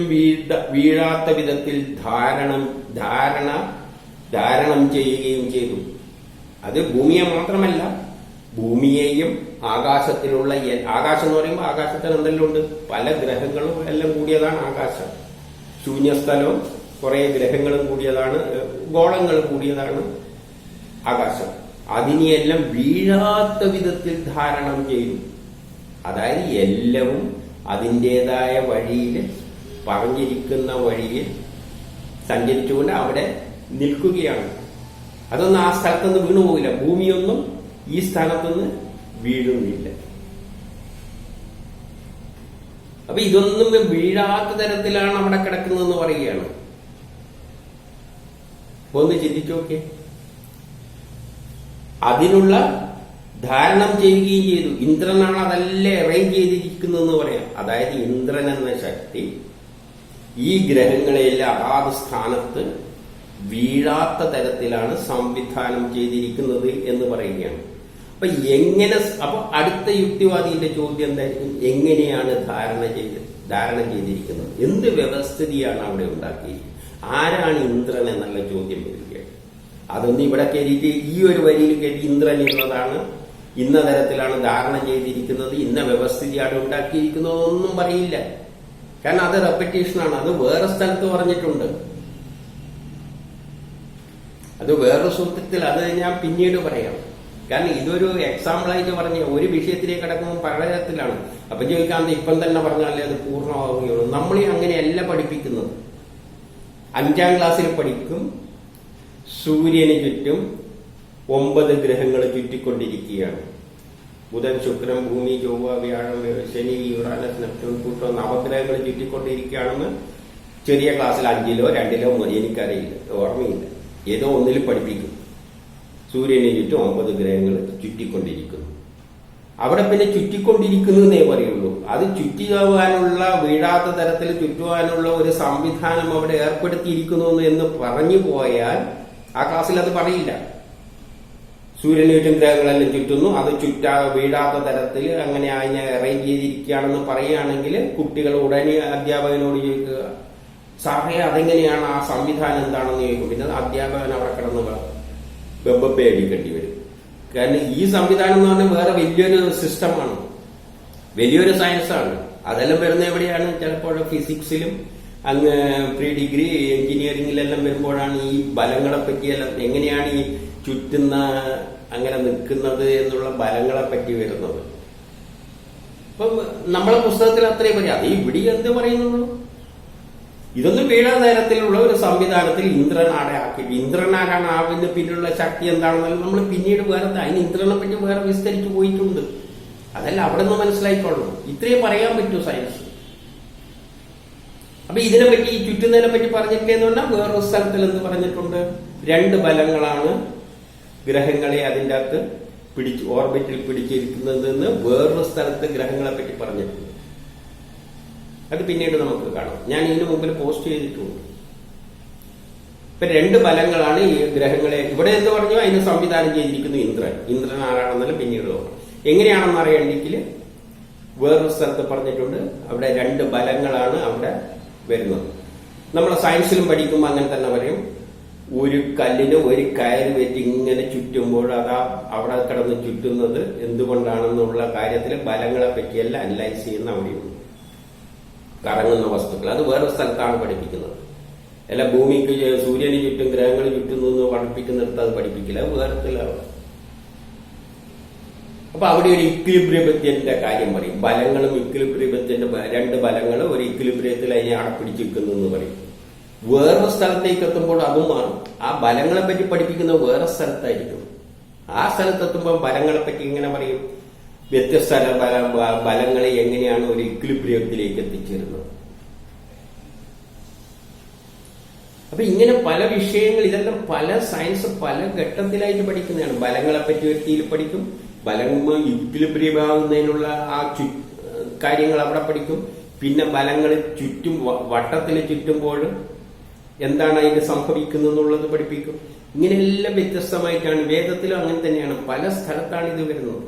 വീഴാത്ത വിധത്തിൽ ധാരണം ചെയ്യുകയും ചെയ്തു. അത് ഭൂമിയെ മാത്രമല്ല, ഭൂമിയെയും ആകാശത്തിലുള്ള ആകാശം എന്ന് പറയുമ്പോൾ ആകാശത്തിൽ എന്തെല്ലാം ഉണ്ട്? പല ഗ്രഹങ്ങളും എല്ലാം കൂടിയതാണ് ആകാശം. ശൂന്യസ്ഥലവും കുറെ ഗ്രഹങ്ങളും കൂടിയതാണ്, ഗോളങ്ങൾ കൂടിയതാണ് ആകാശം. അതിനെയെല്ലാം വീഴാത്ത വിധത്തിൽ ധാരണം ചെയ്തു. അതായത് എല്ലാവും അതിൻ്റെതായ വഴിയിൽ, പറഞ്ഞിരിക്കുന്ന വഴിയിൽ സഞ്ചരിച്ചുകൊണ്ട് അവിടെ നിൽക്കുകയാണ്. അതൊന്നും ആ സ്ഥലത്തുനിന്ന് വീണുപോകില്ല. ഭൂമിയൊന്നും ഈ സ്ഥാനത്തുനിന്ന് വീഴുന്നില്ല. അപ്പൊ ഇതൊന്നും വീഴാത്ത തരത്തിലാണ് അവിടെ കിടക്കുന്നതെന്ന് പറയുകയാണ്. ഒന്ന് ചിന്തിച്ചു നോക്കേ. അതിനുള്ള ധാരണം ചെയ്യുകയും ചെയ്തു. ഇന്ദ്രനാണ് അതെല്ലാം അറേഞ്ച് ചെയ്തിരിക്കുന്നതെന്ന് പറയാം. അതായത് ഇന്ദ്രൻ എന്ന ശക്തി ഈ ഗ്രഹങ്ങളെല്ലാം അതാത് സ്ഥാനത്ത് വീഴാത്ത തരത്തിലാണ് സംവിധാനം ചെയ്തിരിക്കുന്നത് എന്ന് പറയുകയാണ്. അപ്പൊ അടുത്ത യുക്തിവാദിയുടെ ചോദ്യം എന്തായിരിക്കും? എങ്ങനെയാണ് ധാരണം ചെയ്തിരിക്കുന്നത്? എന്ത് വ്യവസ്ഥിതിയാണ് അവിടെ ഉണ്ടാക്കിയിരിക്കുന്നത്? ആരാണ് ഇന്ദ്രൻ എന്നുള്ള ചോദ്യം വരികയാണ്. അതൊന്നും ഇവിടെ കയറിയിട്ട് ഈ ഒരു വരിയിൽ കയറി ഇന്ദ്രൻ എന്നതാണ്, ഇന്ന തരത്തിലാണ് ധാരണം ചെയ്തിരിക്കുന്നത്, ഇന്ന വ്യവസ്ഥിതിയാണ് ഉണ്ടാക്കിയിരിക്കുന്നത് ഒന്നും പറയില്ല. കാരണം അത് റെപ്പറ്റീഷനാണ്. അത് വേറെ സ്ഥലത്ത് പറഞ്ഞിട്ടുണ്ട്. അത് വേറൊരു സൂത്രത്തിൽ, അത് ഞാൻ പിന്നീട് പറയാം. കാരണം ഇതൊരു എക്സാമ്പിളായിട്ട് പറഞ്ഞ ഒരു വിഷയത്തിലേക്ക് കിടക്കുമ്പോൾ പലതരത്തിലാണ്. അപ്പൊ ചോദിക്കാതെ ഇപ്പം തന്നെ പറഞ്ഞാലേ അത് പൂർണ്ണമാവുകയുള്ളൂ. നമ്മളെ അങ്ങനെയല്ല പഠിപ്പിക്കുന്നത്. 5ാം ക്ലാസ്സിൽ പഠിക്കും സൂര്യന് ചുറ്റും 9 ഗ്രഹങ്ങൾ ചുറ്റിക്കൊണ്ടിരിക്കുകയാണ്. ബുധൻ, ശുക്രൻ, ഭൂമി, ചൊവ്വ, വ്യാഴം, ശനി, യുറാനസ്, നെപ്റ്റ്യൂൺ, പ്ലൂട്ടോ നവഗ്രഹങ്ങൾ ചുറ്റിക്കൊണ്ടിരിക്കുകയാണെന്ന് ചെറിയ ക്ലാസ്സിൽ 5ലോ 2ലോ എനിക്കറിയില്ല, ഓർമ്മയില്ല, ഏതോ ഒന്നിൽ പഠിപ്പിക്കും. സൂര്യനെ ചുറ്റും 9 ഗ്രഹങ്ങൾ ചുറ്റിക്കൊണ്ടിരിക്കുന്നു. അവിടെ പിന്നെ ചുറ്റിക്കൊണ്ടിരിക്കുന്നതേ പറയുള്ളൂ. അത് ചുറ്റിയാവാനുള്ള, വീഴാത്ത തരത്തിൽ ചുറ്റുവാനുള്ള ഒരു സംവിധാനം അവിടെ ഏർപ്പെടുത്തിയിരിക്കുന്നു എന്ന് പറഞ്ഞു പോയാൽ ആ ക്ലാസ്സിൽ അത് പറയില്ല. സൂര്യന് ചുറ്റും ഗ്രഹങ്ങളെല്ലാം ചുറ്റുന്നു, അത് വീഴാത്ത തരത്തിൽ അങ്ങനെ അതിനെ അറേഞ്ച് ചെയ്തിരിക്കുകയാണെന്ന് പറയുകയാണെങ്കിൽ കുട്ടികൾ ഉടനെ അധ്യാപകനോട് ചോദിക്കുക, സാറേ അതെങ്ങനെയാണ്, ആ സംവിധാനം എന്താണെന്ന് ചോദിക്കും. പിന്നെ അധ്യാപകൻ അവിടെ കിടന്ന് വെബ്ബെ അടിക്കേണ്ടി വരും. കാരണം ഈ സംവിധാനം എന്ന് പറഞ്ഞാൽ വേറെ വലിയൊരു സിസ്റ്റമാണ്, വലിയൊരു സയൻസാണ്. അതെല്ലാം വരുന്ന എവിടെയാണ്? ചിലപ്പോൾ ഫിസിക്സിലും അങ്ങ് പ്രീ ഡിഗ്രി എഞ്ചിനീയറിംഗിലെല്ലാം വരുമ്പോഴാണ് ഈ ബലങ്ങളെ പറ്റിയെല്ലാം, എങ്ങനെയാണ് ഈ ചുറ്റുന്ന അങ്ങനെ നിൽക്കുന്നത് എന്നുള്ള ബലങ്ങളെ പറ്റി വരുന്നത്. ഇപ്പം നമ്മളെ പുസ്തകത്തിൽ അത്രയും പറയും. അത് ഇവിടെ എന്ത് പറയുന്നുള്ളൂ? ഇതൊന്നും വീഴാത്ത തരത്തിലുള്ള ഒരു സംവിധാനത്തിൽ ഇന്ദ്രനാടെ ആക്കി. ഇന്ദ്രനാരാണ്, ആവിന് പിന്നിലുള്ള ശക്തി എന്താണെന്നല്ല നമ്മൾ പിന്നീട് വേറെ അതിന് ഇന്ദ്രനെ പറ്റി വേറെ വിസ്തരിച്ചു പോയിട്ടുണ്ട്. അതല്ല അവിടെ നിന്ന് മനസ്സിലായിക്കൊള്ളണം. ഇത്രയും പറയാൻ പറ്റൂ സയൻസ്. അപ്പൊ ഇതിനെപ്പറ്റി, ഈ ചുറ്റുന്നതിനെ പറ്റി പറഞ്ഞിരിക്കുന്നതെന്ന് പറഞ്ഞാൽ വേറൊരു സ്ഥലത്തിൽ എന്ത് പറഞ്ഞിട്ടുണ്ട്? 2 ബലങ്ങളാണ് ഗ്രഹങ്ങളെ അതിൻ്റെ അകത്ത് ഓർബിറ്റിൽ പിടിച്ചിരിക്കുന്നതെന്ന് വേറൊരു സ്ഥലത്ത് ഗ്രഹങ്ങളെ പറ്റി പറഞ്ഞിട്ടുണ്ട്. അത് പിന്നീട് നമുക്ക് കാണാം. ഞാൻ ഇതിനു മുമ്പിൽ പോസ്റ്റ് ചെയ്തിട്ടുണ്ട്. ഇപ്പൊ 2 ബലങ്ങളാണ് ഈ ഗ്രഹങ്ങളെ. ഇവിടെ എന്ത് പറഞ്ഞു? അതിന് സംവിധാനം ചെയ്തിരിക്കുന്നു ഇന്ദ്രൻ ആരാണെന്നാലും പിന്നീട് നോക്കണം. എങ്ങനെയാണെന്ന് അറിയണമെങ്കിൽ വേറൊരു സ്ഥലത്ത് പറഞ്ഞിട്ടുണ്ട്. അവിടെ 2 ബലങ്ങളാണ് അവിടെ വരുന്നത്. നമ്മൾ സയൻസിലും പഠിക്കുമ്പോൾ അങ്ങനെ തന്നെ പറയും. ഒരു കല്ലിന് ഒരു കയറ് വെച്ച് ഇങ്ങനെ ചുറ്റുമ്പോൾ അവിടെ കിടന്ന് ചുറ്റുന്നത് എന്തുകൊണ്ടാണെന്നുള്ള കാര്യത്തിൽ ബലങ്ങളെ പറ്റിയല്ല അനലൈസ് ചെയ്യുന്ന അവിടെയുണ്ട്. കറങ്ങുന്ന വസ്തുക്കൾ അത് വേറൊരു സ്ഥലത്താണ് പഠിപ്പിക്കുന്നത്. അല്ല ഭൂമിക്ക് സൂര്യന് ചുറ്റും ഗ്രഹങ്ങൾ ചുറ്റുന്നു എന്ന് പഠിപ്പിക്കുന്നിടത്ത് അത് പഠിപ്പിക്കില്ല. അത് വേറത്തിലാണ്. അപ്പൊ അവിടെ ഒരു ഇക്വിലിബ്രിയത്തിന്റെ കാര്യം പറയും. ബലങ്ങളും ഇക്വിലിബ്രിയത്തിന്റെ 2 ബലങ്ങൾ ഒരു ഇക്വിലിബ്രിയത്തിൽ അതിനെ അടപ്പിടിച്ച് വെക്കുന്നു എന്ന് പറയും. വേറൊരു സ്ഥലത്തേക്ക് എത്തുമ്പോൾ അതും മാറും. ആ ബലങ്ങളെ പറ്റി പഠിപ്പിക്കുന്നത് വേറെ സ്ഥലത്തായിരിക്കും. ആ സ്ഥലത്തെത്തുമ്പോൾ ബലങ്ങളെ പറ്റി ഇങ്ങനെ പറയും. വ്യത്യസ്ത ബലങ്ങളെ എങ്ങനെയാണ് ഒരു ഇക്വിലിബ്രിയത്തിലേക്ക് എത്തിച്ചേരുന്നത്. അപ്പൊ ഇങ്ങനെ പല വിഷയങ്ങൾ, ഇതെല്ലാം പല സയൻസ് പല ഘട്ടത്തിലായിട്ട് പഠിക്കുന്നതാണ്. ബലങ്ങളെ പറ്റി വ്യക്തിയിൽ പഠിക്കും. ബലം ഇക്വിലിബ്രിയമാകുന്നതിനുള്ള ആ കാര്യങ്ങൾ അവിടെ പഠിക്കും. പിന്നെ ബലങ്ങൾ ചുറ്റും വട്ടത്തിൽ ചുറ്റുമ്പോൾ എന്താണ് അതിന് സംഭവിക്കുന്നത് എന്നുള്ളത് പഠിപ്പിക്കും. ഇങ്ങനെയെല്ലാം വ്യത്യസ്തമായിട്ടാണ്. വേദത്തിലും അങ്ങനെ തന്നെയാണ്. പല സ്ഥലത്താണ് ഇത് വരുന്നത്.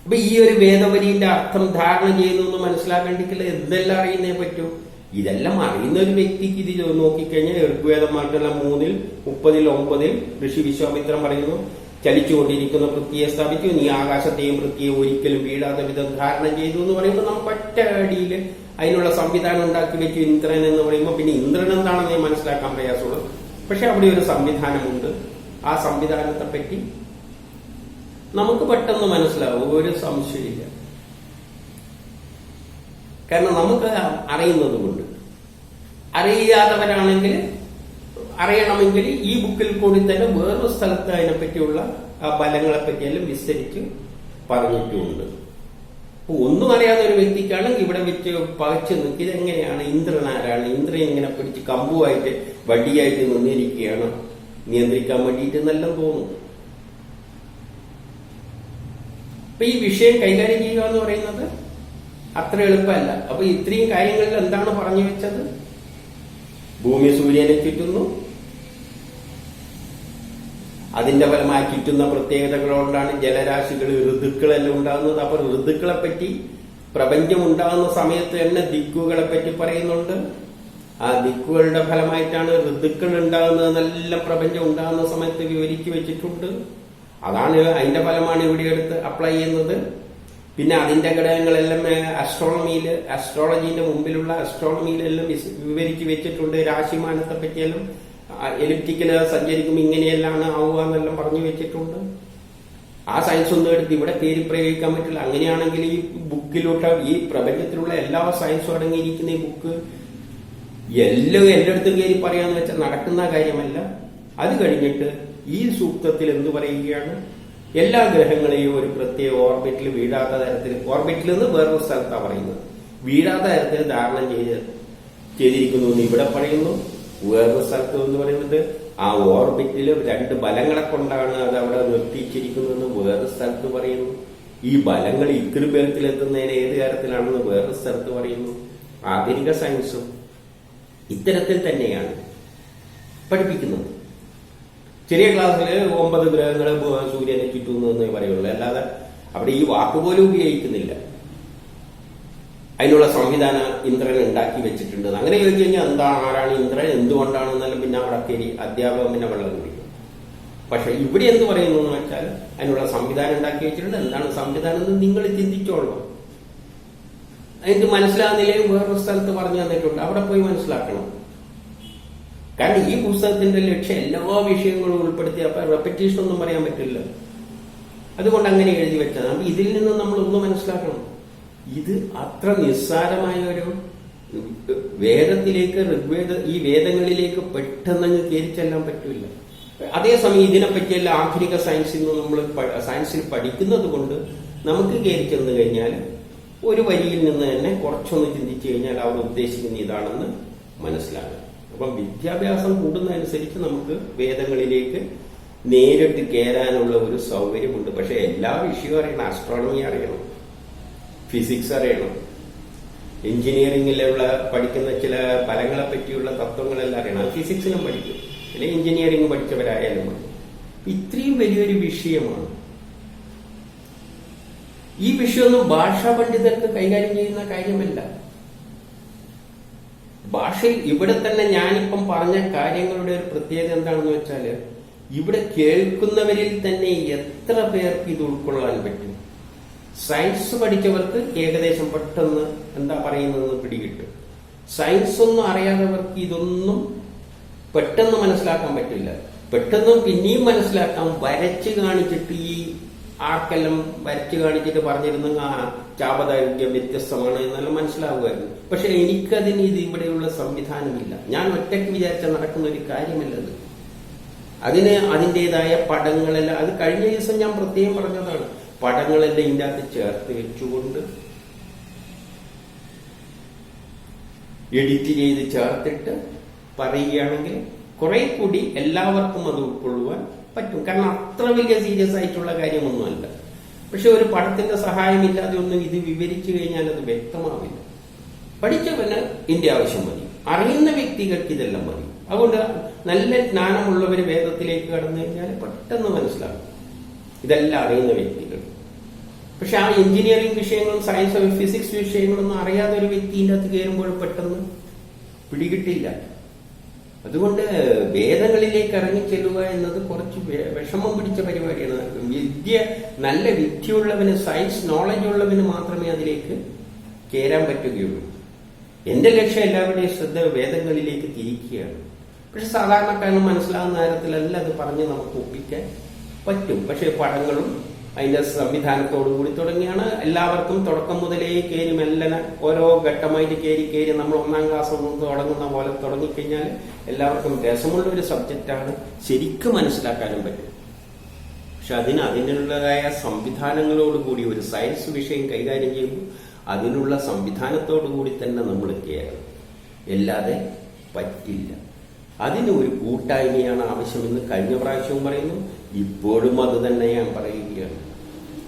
അപ്പൊ ഈ ഒരു വേദവരിന്റെ അർത്ഥം ധാരണ ചെയ്യുന്നു എന്ന് മനസ്സിലാക്കേണ്ടിക്കില്ല. എന്തെല്ലാം അറിയുന്നേ പറ്റൂ. ഇതെല്ലാം അറിയുന്ന ഒരു വ്യക്തിക്ക് ഇത് നോക്കിക്കഴിഞ്ഞാൽ ഋഗ്വേദമാർക്കെല്ലാം 3:30-9 ഋഷി വിശ്വാമിത്രൻ പറയുന്നു, ചലിച്ചുകൊണ്ടിരിക്കുന്ന പൃഥ്വിയെ സ്ഥാപിച്ചു, നീ ആകാശത്തെയും പൃഥ്വിയെ ഒരിക്കലും വീഴാത്ത വിധം ധാരണം ചെയ്തു എന്ന് പറയുമ്പോൾ നമുക്ക് ഒറ്റ അടിയിൽ അതിനുള്ള സംവിധാനം ഉണ്ടാക്കി വെച്ചു ഇന്ദ്രൻ എന്ന് പറയുമ്പോൾ പിന്നെ ഇന്ദ്രൻ എന്താണെന്ന് മനസ്സിലാക്കാൻ പ്രയാസമുള്ളൂ. പക്ഷെ അവിടെ ഒരു സംവിധാനമുണ്ട്. ആ സംവിധാനത്തെ പറ്റി നമുക്ക് പെട്ടെന്ന് മനസ്സിലാവും. ഒരു സംശയമില്ല. കാരണം നമുക്ക് അറിയുന്നത് കൊണ്ട്. അറിയാത്തവരാണെങ്കിൽ അറിയണമെങ്കിൽ ഈ ബുക്കിൽ കൂടി തന്നെ വേറൊരു സ്ഥലത്ത് അതിനെപ്പറ്റിയുള്ള ആ ബലങ്ങളെ പറ്റിയെല്ലാം വിസ്തരിച്ച് പറഞ്ഞിട്ടുമുണ്ട്. ഒന്നും അറിയാത്ത ഒരു വ്യക്തിക്കാണെങ്കിൽ ഇവിടെ വെച്ച് പകച്ചു നിൽക്കി ഇതെങ്ങനെയാണ്, ഇന്ദ്രൻ ആരാണ്, ഇന്ദ്രൻ ഇങ്ങനെ പിടിച്ച് കമ്പുമായിട്ട് വടിയായിട്ട് നിന്നിരിക്കുകയാണ് നിയന്ത്രിക്കാൻ വേണ്ടിയിട്ട് എന്നെല്ലാം തോന്നും. അപ്പൊ ഈ വിഷയം കൈകാര്യം ചെയ്യുക എന്ന് പറയുന്നത് അത്ര എളുപ്പമല്ല. അപ്പൊ ഇത്രയും കാര്യങ്ങളിൽ എന്താണ് പറഞ്ഞു വെച്ചത്? ഭൂമി സൂര്യനെ ചുറ്റുന്നു, അതിന്റെ ഫലമായി ചുറ്റുന്ന പ്രത്യേകതകൾ കൊണ്ടാണ് ജലരാശികൾ ഋതുക്കളെല്ലാം ഉണ്ടാകുന്നത്. അപ്പൊ ഋതുക്കളെ പറ്റി പ്രപഞ്ചം ഉണ്ടാകുന്ന സമയത്ത് തന്നെ ദിക്കുകളെ പറ്റി പറയുന്നുണ്ട്. ആ ദിക്കുകളുടെ ഫലമായിട്ടാണ് ഋതുക്കൾ ഉണ്ടാകുന്നതെന്നെല്ലാം പ്രപഞ്ചം ഉണ്ടാകുന്ന സമയത്ത് വിവരിച്ചു വെച്ചിട്ടുണ്ട്. അതാണ് അതിന്റെ ഫലമാണ് ഇവിടെ എടുത്ത് അപ്ലൈ ചെയ്യുന്നത്. പിന്നെ അതിന്റെ ഘടകങ്ങളെല്ലാം അസ്ട്രോളജിന്റെ മുമ്പിലുള്ള അസ്ട്രോണമിയിലെല്ലാം വിവരിച്ചു വെച്ചിട്ടുണ്ട്. രാശിമാനത്തെ പറ്റിയെല്ലാം എലിപ്റ്റിക്കല് സഞ്ചരിക്കുമ്പോൾ ഇങ്ങനെയെല്ലാം ആവുക എന്നെല്ലാം പറഞ്ഞു വെച്ചിട്ടുണ്ട്. ആ സയൻസ് ഒന്നും എടുത്ത് ഇവിടെ പേര് പ്രയോഗിക്കാൻ പറ്റില്ല. അങ്ങനെയാണെങ്കിൽ ഈ ബുക്കിലോട്ട് ഈ പ്രപഞ്ചത്തിലുള്ള എല്ലാ സയൻസും അടങ്ങിയിരിക്കുന്ന ഈ ബുക്ക് എല്ലായിടത്തും കയറി പറയാന്ന് വെച്ചാൽ നടക്കുന്ന കാര്യമല്ല. അത് കഴിഞ്ഞിട്ട് ഈ സൂക്തത്തിൽ എന്തു പറയുകയാണ്? എല്ലാ ഗ്രഹങ്ങളെയും ഒരു പ്രത്യേക ഓർബിറ്റിൽ വീഴാത്ത തരത്തിൽ, ഓർബിറ്റിൽ നിന്ന് വേറൊരു സ്ഥലത്താണ് പറയുന്നത്, വീഴാത്ത തരത്തിൽ ധാരണം ചെയ്തിരിക്കുന്നു എന്ന് ഇവിടെ പറയുന്നു. വേറൊരു സ്ഥലത്ത് എന്ന് പറയുന്നത് ആ ഓർബിറ്റിൽ 2 ബലങ്ങളെ കൊണ്ടാണ് അത് അവിടെ നിർത്തിച്ചിരിക്കുന്നതെന്ന് വേറൊരു സ്ഥലത്ത് പറയുന്നു. ഈ ബലങ്ങൾ ഇക്വിലിബ്രിയത്തിലെത്തുന്നതിന് ഏത് കാര്യത്തിലാണെന്ന് വേറൊരു സ്ഥലത്ത് പറയുന്നു. ആധുനിക സയൻസും ഇത്തരത്തിൽ തന്നെയാണ് പഠിപ്പിക്കുന്നത്. ചെറിയ ക്ലാസ്സിൽ 9 ഗ്രഹങ്ങളെ സൂര്യനെ ചുറ്റുന്നു എന്നേ പറയുള്ളൂ. അല്ലാതെ അവിടെ ഈ വാക്കുപോലും ഉപയോഗിക്കുന്നില്ല. അതിനുള്ള സംവിധാനം ഇന്ദ്രൻ ഉണ്ടാക്കി വെച്ചിട്ടുണ്ട്. അങ്ങനെ ചോദിച്ചു കഴിഞ്ഞാൽ എന്താണ്, ആരാണ് ഇന്ദ്രൻ, എന്തുകൊണ്ടാണെന്നെല്ലാം പിന്നെ അവിടെ കയറി അധ്യാപകം പിന്നെ വെള്ളം കുടിക്കും. പക്ഷെ ഇവിടെ എന്ത് പറയുന്നു എന്ന് വെച്ചാൽ അതിനുള്ള സംവിധാനം ഉണ്ടാക്കി വെച്ചിട്ടുണ്ട്. എന്താണ് സംവിധാനം എന്ന് നിങ്ങൾ ചിന്തിച്ചോളൂ. എനിക്ക് മനസ്സിലാകുന്നില്ലെങ്കിൽ വേറൊരു സ്ഥലത്ത് പറഞ്ഞു തന്നിട്ടുണ്ട്, അവിടെ പോയി മനസ്സിലാക്കണം. കാരണം ഈ പുസ്തകത്തിന്റെ ലക്ഷ്യം എല്ലാ വിഷയങ്ങളും ഉൾപ്പെടുത്തി, അപ്പൊ റെപ്പറ്റീഷൻ ഒന്നും പറയാൻ പറ്റില്ല. അതുകൊണ്ട് അങ്ങനെ എഴുതി വെച്ചതാണ്. അപ്പൊ ഇതിൽ നിന്ന് നമ്മൾ ഒന്ന് മനസ്സിലാക്കണം, ഇത് അത്ര നിസ്സാരമായ ഒരു വേദത്തിലേക്ക്, ഈ വേദങ്ങളിലേക്ക് പെട്ടെന്ന് കയറി ചെല്ലാൻ പറ്റില്ല. അതേസമയം ഇതിനെപ്പറ്റിയെല്ലാം ആധുനിക സയൻസിൽ നിന്ന് നമ്മൾ സയൻസിൽ പഠിക്കുന്നത് കൊണ്ട് നമുക്ക് കയറി ചെന്ന് കഴിഞ്ഞാൽ ഒരു വരിയിൽ നിന്ന് തന്നെ കുറച്ചൊന്ന് ചിന്തിച്ചു കഴിഞ്ഞാൽ അവർ ഉദ്ദേശിക്കുന്ന ഇതാണെന്ന് മനസ്സിലാകും. അപ്പം വിദ്യാഭ്യാസം കൂടുന്നതനുസരിച്ച് നമുക്ക് വേദങ്ങളിലേക്ക് നേരിട്ട് കയറാനുള്ള ഒരു സൗകര്യമുണ്ട്. പക്ഷെ എല്ലാ വിഷയവും അറിയണം. ആസ്ട്രോണമി അറിയണം, ഫിസിക്സ് അറിയണം, എഞ്ചിനീയറിംഗിലുള്ള പഠിക്കുന്ന ചില ഫലങ്ങളെ പറ്റിയുള്ള തത്വങ്ങളെല്ലാം അറിയണം. ഫിസിക്സിനും പഠിക്കും, അല്ലെങ്കിൽ എഞ്ചിനീയറിംഗ് പഠിച്ചവരായാലും മതി. ഇത്രയും വലിയൊരു വിഷയമാണ്. ഈ വിഷയമൊന്നും ഭാഷാ പണ്ഡിതർക്ക് കൈകാര്യം ചെയ്യുന്ന കാര്യമല്ല. ഭാഷയിൽ ഇവിടെ തന്നെ ഞാനിപ്പം പറഞ്ഞ കാര്യങ്ങളുടെ ഒരു പ്രത്യേകത എന്താണെന്ന് വെച്ചാല്, ഇവിടെ കേൾക്കുന്നവരിൽ തന്നെ എത്ര പേർക്ക് ഇത് ഉൾക്കൊള്ളാൻ പറ്റും? സയൻസ് പഠിച്ചവർക്ക് ഏകദേശം പെട്ടെന്ന് എന്താ പറയുന്നതെന്ന് പിടികിട്ടും. സയൻസ് ഒന്നും അറിയാത്തവർക്ക് ഇതൊന്നും പെട്ടെന്ന് മനസ്സിലാക്കാൻ പറ്റില്ല. പെട്ടെന്ന് പിന്നെയും മനസ്സിലാക്കാം വരച്ച് കാണിച്ചിട്ട്. ഈ ആർക്കെല്ലാം വരച്ച് കാണിച്ചിട്ട് പറഞ്ഞിരുന്ന ചാപദൈർഘ്യം വ്യത്യസ്തമാണ് എന്നെല്ലാം മനസ്സിലാവുമായിരുന്നു. പക്ഷെ എനിക്കതിന് ഇത് ഇവിടെയുള്ള സംവിധാനമില്ല. ഞാൻ ഒറ്റയ്ക്ക് വിചാരിച്ച നടക്കുന്ന ഒരു കാര്യമല്ലത്. അതിന് അതിൻ്റെതായ പടങ്ങളെല്ലാം, അത് കഴിഞ്ഞ ദിവസം ഞാൻ പ്രത്യേകം പറഞ്ഞതാണ്, പടങ്ങളെല്ലാം ഇതിൻ്റെ അകത്ത് ചേർത്ത് വെച്ചുകൊണ്ട് എഡിറ്റ് ചെയ്ത് ചേർത്തിട്ട് പറയുകയാണെങ്കിൽ കുറെ കൂടി എല്ലാവർക്കും അത് ഉൾക്കൊള്ളുവാൻ പറ്റും. കാരണം അത്ര വലിയ സീരിയസ് ആയിട്ടുള്ള കാര്യമൊന്നുമല്ല. പക്ഷെ ഒരു പടത്തിന്റെ സഹായമില്ലാതെ ഒന്നും ഇത് വിവരിച്ചു കഴിഞ്ഞാൽ അത് വ്യക്തമാവില്ല. പഠിച്ചവന് ഇതിന്റെ ആവശ്യം മതി, അറിയുന്ന വ്യക്തികൾക്ക് ഇതെല്ലാം മതി. അതുകൊണ്ട് നല്ല ജ്ഞാനമുള്ളവർ വേദത്തിലേക്ക് കടന്നു കഴിഞ്ഞാൽ പെട്ടെന്ന് മനസ്സിലാകും, ഇതെല്ലാം അറിയുന്ന വ്യക്തികൾ. പക്ഷെ ആ എഞ്ചിനീയറിംഗ് വിഷയങ്ങളും സയൻസ് ഫിസിക്സ് വിഷയങ്ങളൊന്നും അറിയാതെ ഒരു വ്യക്തിൻ്റെ അകത്ത് കയറുമ്പോൾ പെട്ടെന്ന് പിടികിട്ടില്ല. അതുകൊണ്ട് വേദങ്ങളിലേക്ക് ഇറങ്ങിച്ചെല്ലുക എന്നത് കുറച്ച് വിഷമം പിടിച്ച പരിപാടിയാണ്. നല്ല വിദ്യയുള്ളവന്, സയൻസ് നോളജ് ഉള്ളവന് മാത്രമേ അതിലേക്ക് കയറാൻ പറ്റുകയുള്ളൂ. എന്റെ ലക്ഷ്യം എല്ലാവരുടെയും ശ്രദ്ധ വേദങ്ങളിലേക്ക് തിരിക്കുകയാണ്. പക്ഷെ സാധാരണക്കാരന് മനസ്സിലാകുന്ന കാര്യത്തിലല്ല അത് പറഞ്ഞ് നമുക്ക് ഒപ്പിക്കാൻ പറ്റും. പക്ഷെ പടങ്ങളും അതിന്റെ സംവിധാനത്തോടു കൂടി തുടങ്ങിയാണ് എല്ലാവർക്കും തുടക്കം മുതലേ കയറി മെല്ലനെ ഓരോ ഘട്ടമായിട്ട് കയറി നമ്മൾ 1ാം ക്ലാസ് തുടങ്ങുന്ന പോലെ തുടങ്ങിക്കഴിഞ്ഞാൽ എല്ലാവർക്കും രസമുള്ള ഒരു സബ്ജക്റ്റാണ്, ശരിക്കും മനസ്സിലാക്കാനും പറ്റും. പക്ഷെ അതിനുള്ളതായ സംവിധാനങ്ങളോടുകൂടി ഒരു സയൻസ് വിഷയം കൈകാര്യം ചെയ്യുമ്പോൾ അതിനുള്ള സംവിധാനത്തോടു കൂടി തന്നെ നമ്മൾ കയറണം, അല്ലാതെ പറ്റില്ല. അതിന് ഒരു കൂട്ടായ്മയാണ് ആവശ്യമെന്ന് കഴിഞ്ഞ പ്രാവശ്യവും പറയുന്നു, ഇപ്പോഴും അത് തന്നെ ഞാൻ പറയുകയാണ്.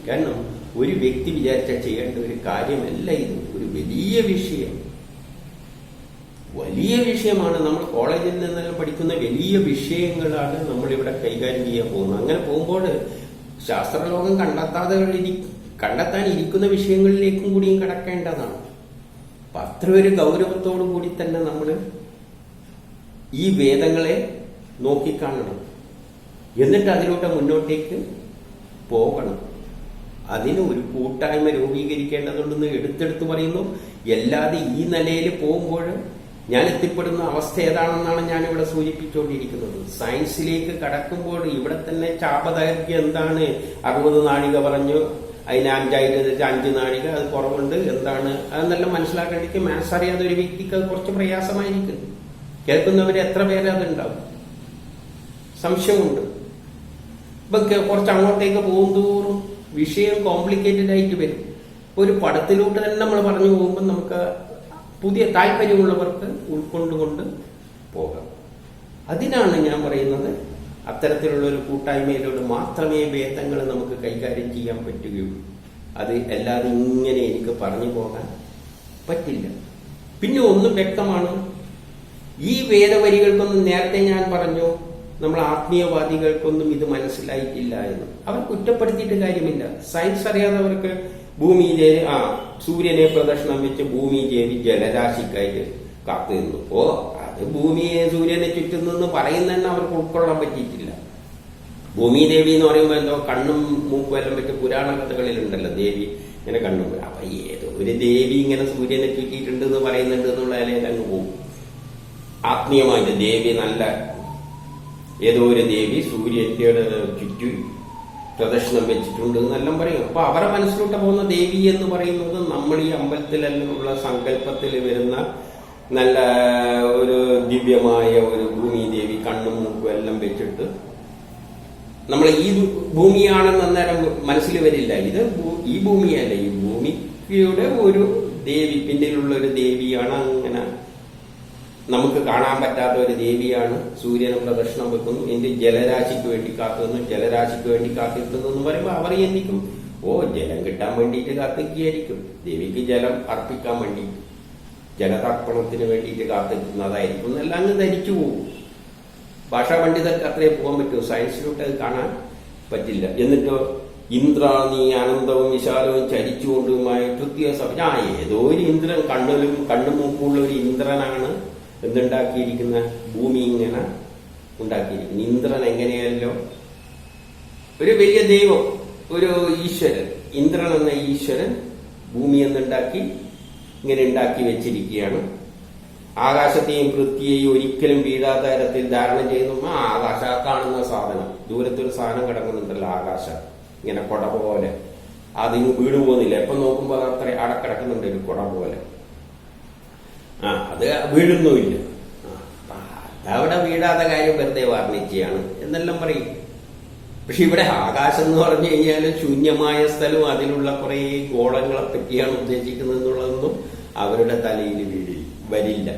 കാരണം ഒരു വ്യക്തി വിചാരിച്ചാൽ ചെയ്യേണ്ട ഒരു കാര്യമല്ല ഇത്. ഒരു വലിയ വിഷയമാണ്. നമ്മൾ കോളേജിൽ നിന്നെല്ലാം പഠിക്കുന്ന വലിയ വിഷയങ്ങളാണ് നമ്മളിവിടെ കൈകാര്യം ചെയ്യാൻ പോകുന്നത്. അങ്ങനെ പോകുമ്പോൾ ശാസ്ത്രലോകം കണ്ടെത്താൻ ഇരിക്കുന്ന വിഷയങ്ങളിലേക്കും കൂടിയും കടക്കേണ്ടതാണ്. അപ്പൊ അത്ര ഒരു ഗൗരവത്തോടു കൂടി തന്നെ നമ്മൾ ഈ വേദങ്ങളെ നോക്കിക്കാണണം, എന്നിട്ട് അതിലൂടെ മുന്നോട്ടേക്ക് പോകണം. അതിന് ഒരു കൂട്ടായ്മ രൂപീകരിക്കേണ്ടതുണ്ടെന്ന് എടുത്തെടുത്ത് പറയുന്നു. അല്ലാതെ ഈ നിലയിൽ പോകുമ്പോൾ ഞാൻ എത്തിപ്പെടുന്ന അവസ്ഥ ഏതാണെന്നാണ് ഞാനിവിടെ സൂചിപ്പിച്ചുകൊണ്ടിരിക്കുന്നത്. സയൻസിലേക്ക് കടക്കുമ്പോൾ ഇവിടെ തന്നെ ചാപദൈർഘ്യം എന്താണ്, 60 നാഴിക പറഞ്ഞു, അതിന് 5 നാഴിക അത് കുറവുണ്ട്, എന്താണ് അതെന്നെല്ലാം മനസ്സിലാക്കേണ്ടിക്ക് മാത്സ് അറിയാതെ ഒരു വ്യക്തിക്ക് അത് കുറച്ച് പ്രയാസമായിരിക്കും. കേൾക്കുന്നവര് എത്ര പേര് അതുണ്ടാവും, സംശയമുണ്ട്. ഇപ്പൊ കുറച്ച് അങ്ങോട്ടേക്ക് പോകുന്തോറും വിഷയം കോംപ്ലിക്കേറ്റഡ് ആയിട്ട് വരും. ഒരു പടത്തിലൂടെ തന്നെ നമ്മൾ പറഞ്ഞു പോകുമ്പോൾ നമുക്ക് പുതിയ താല്പര്യമുള്ളവർക്ക് ഉൾക്കൊണ്ടുകൊണ്ട് പോകാം. അതിനാണ് ഞാൻ പറയുന്നത്, അത്തരത്തിലുള്ള ഒരു കൂട്ടായ്മയിലൂടെ മാത്രമേ വേദങ്ങൾ നമുക്ക് കൈകാര്യം ചെയ്യാൻ പറ്റുകയുള്ളൂ. അത് അല്ലാതെ ഇങ്ങനെ എനിക്ക് പറഞ്ഞു പോകാൻ പറ്റില്ല. പിന്നെ ഒന്നും വ്യക്തമാണ്, ഈ വേദവരികൾക്കൊന്നും നേരത്തെ ഞാൻ പറഞ്ഞു, നമ്മൾ ആത്മീയവാദികൾക്കൊന്നും ഇത് മനസ്സിലായിട്ടില്ല എന്ന്. അവർ കുറ്റപ്പെടുത്തിയിട്ട് കാര്യമില്ല. സയൻസ് അറിയാത്തവർക്ക് ഭൂമിയിലെ സൂര്യനെ പ്രദക്ഷിണം വെച്ച് ഭൂമി ജേവി ജലരാശിക്കായിട്ട് കാത്തു നിന്നു. അത് ഭൂമിയെ സൂര്യനെ ചുറ്റുന്നെന്ന് പറയുന്നതന്നെ അവർക്ക് ഉൾക്കൊള്ളാൻ പറ്റിയിട്ടില്ല. ഭൂമിദേവി എന്ന് പറയുമ്പോൾ എന്തോ കണ്ണും മൂക്കും എല്ലാം വെച്ച് പുരാണ കഥകളിലുണ്ടല്ലോ, ദേവി ഇങ്ങനെ കണ്ണും. അപ്പൊ ഏതോ ഒരു ദേവി ഇങ്ങനെ സൂര്യനെ ചുറ്റിയിട്ടുണ്ട് എന്ന് പറയുന്നുണ്ട് എന്നുള്ള നിലയിൽ അങ്ങ് പോകും. ആത്മീയമായിട്ട് ദേവി നല്ല ഏതോ ഒരു ദേവി സൂര്യന്റെ ചുറ്റും പ്രദക്ഷിണം വെച്ചിട്ടുണ്ട് എന്നെല്ലാം പറയും. അപ്പൊ അവരുടെ മനസ്സിലോട്ട് പോകുന്ന ദേവി എന്ന് പറയുന്നത് നമ്മൾ ഈ അമ്പലത്തിലെല്ലാം ഉള്ള സങ്കല്പത്തിൽ വരുന്ന നല്ല ഒരു ദിവ്യമായ ഒരു ഭൂമി ദേവി കണ്ണും മൂക്കും എല്ലാം വെച്ചിട്ട് നമ്മൾ ഈ ഭൂമിയാണെന്ന് അന്നേരം മനസ്സിൽ വരില്ല. ഇത് ഈ ഭൂമിയല്ല, ഈ ഭൂമിയുടെ ഒരു ദേവി, പിന്നിലുള്ള ഒരു ദേവിയാണ് അങ്ങനെ നമുക്ക് കാണാൻ പറ്റാത്ത ഒരു ദേവിയാണ്. സൂര്യനെ പ്രദക്ഷിണം വെക്കുന്നു, എന്റെ ജലരാശിക്ക് വേണ്ടി കാത്തുനിന്നു, ജലരാശിക്ക് വേണ്ടി കാത്തിരിക്കുന്നു എന്ന് പറയുമ്പോൾ അവർ ചിന്തിക്കും, ഓ ജലം കിട്ടാൻ വേണ്ടിയിട്ട് കാത്തിരിക്കുകയായിരിക്കും, ദേവിക്ക് ജലം അർപ്പിക്കാൻ വേണ്ടി, ജലതർപ്പണത്തിന് വേണ്ടിയിട്ട് കാത്തിരിക്കുന്നതായിരിക്കും എന്നെല്ലാം അങ്ങ് ധരിച്ചു പോകും. ഭാഷാ പണ്ഡിതർക്ക് അത്രേ പോകാൻ പറ്റൂ, സയൻസിലോട്ട് അത് കാണാൻ പറ്റില്ല. എന്നിട്ടോ ഇന്ദ്ര നീ അനന്തവും വിശാലവും ചരിച്ചുകൊണ്ടുമായി തൃതീയ സഭ, ഏതോ ഒരു ഇന്ദ്രൻ കണ്ണും മൂക്കുള്ള ഒരു ഇന്ദ്രനാണ് എന്തുണ്ടാക്കിയിരിക്കുന്ന ഭൂമി ഇങ്ങനെ ഉണ്ടാക്കിയിരിക്കുന്നു. ഇന്ദ്രൻ എങ്ങനെയല്ലോ ഒരു വലിയ ദൈവം, ഒരു ഈശ്വരൻ, ഇന്ദ്രൻ എന്ന ഈശ്വരൻ ഭൂമി എന്നുണ്ടാക്കി ഇങ്ങനെ ഉണ്ടാക്കി വെച്ചിരിക്കുകയാണ്. ആകാശത്തെയും പൃഥ്വിയെയും ഒരിക്കലും വീഴാത്ത തരത്തിൽ ധാരണം ചെയ്യുന്നു. ആകാശ കാണുന്ന സാധനം, ദൂരത്തൊരു സാധനം കിടക്കുന്നുണ്ടല്ലോ, ആകാശം ഇങ്ങനെ കൊട പോലെ, അതിന് വീട് പോകുന്നില്ല. എപ്പം നോക്കുമ്പോൾ അത്ര അവിടെ കിടക്കുന്നുണ്ട് ഒരു കൊട പോലെ. അത് വീഴുന്നുമില്ല. അതവിടെ വീഴാത്ത കാര്യം വെറുതെ വർണ്ണിക്കുകയാണ് എന്നെല്ലാം പറയും. പക്ഷെ ഇവിടെ ആകാശം എന്ന് പറഞ്ഞു കഴിഞ്ഞാൽ ശൂന്യമായ സ്ഥലവും അതിലുള്ള കുറെ ഗോളങ്ങളെ പറ്റിയാണ് ഉദ്ദേശിക്കുന്നത് എന്നുള്ളതൊന്നും അവരുടെ തലയിൽ വരില്ല.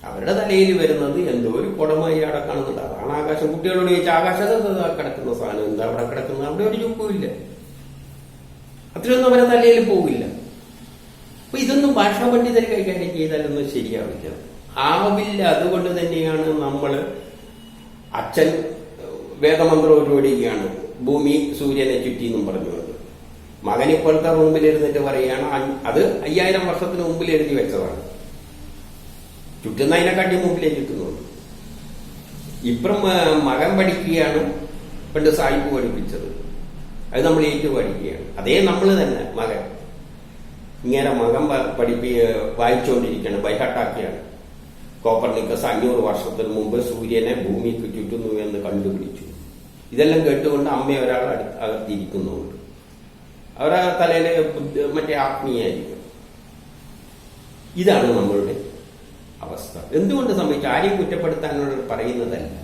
അവരുടെ തലയിൽ വരുന്നത് എന്തോ ഒരു കുടമായി അവിടെ കാണുന്നുണ്ട്, അതാണ് ആകാശം. കുട്ടികളോട് ചോദിച്ചാൽ ആകാശത്ത് കിടക്കുന്ന സാധനം എന്താ അവിടെ കിടക്കുന്നത്, അവിടെ ഒരു ചുക്കുമില്ല, അത്രയൊന്നും അവരുടെ തലയിൽ പോവില്ല. അപ്പൊ ഇതൊന്നും ഭാഷാ പണ്ഡിതർ കൈകാര്യം ചെയ്താലൊന്നും ശരിയാവില്ല, ആവില്ല. അതുകൊണ്ട് തന്നെയാണ് നമ്മൾ അച്ഛൻ വേദമന്ത്രം ഓടിക്കുകയാണ്, ഭൂമി സൂര്യനെ ചുറ്റി എന്നും പറഞ്ഞുകൊണ്ട്. മകൻ ഇപ്പോഴത്തെ റൂമിലിരുന്നിട്ട് പറയുകയാണ്, അത് 5000 വർഷത്തിന് മുമ്പിൽ എഴുതി വെച്ചതാണ്, ചുറ്റുന്നതിനെക്കാട്ടി മുമ്പിലേ ചുറ്റുന്നുള്ളൂ. ഇപ്പം മകൻ പഠിക്കുകയാണ്, പണ്ട് സായിപ്പ് പഠിപ്പിച്ചത്, അത് നമ്മൾ ഏറ്റു പഠിക്കുകയാണ്. അതേ നമ്മൾ തന്നെ മകൻ ഇങ്ങനെ മകൻ വായിച്ചുകൊണ്ടിരിക്കുകയാണ്, ബൈഹാട്ടാക്കിയാണ്. കോപ്പർനിക്കസ് 500 വർഷത്തിന് മുമ്പ് സൂര്യനെ ഭൂമിക്ക് ചുറ്റുന്നു എന്ന് കണ്ടുപിടിച്ചു. ഇതെല്ലാം കേട്ടുകൊണ്ട് അമ്മ ഒരാൾ അകത്തിരിക്കുന്നുണ്ട്, അവരുടെ തലയിലെ മറ്റേ ആത്മീയായിരിക്കും. ഇതാണ് നമ്മളുടെ അവസ്ഥ. എന്തുകൊണ്ട് സംഭവിച്ചു? ആരെയും കുറ്റപ്പെടുത്താനുള്ള പറയുന്നതല്ല,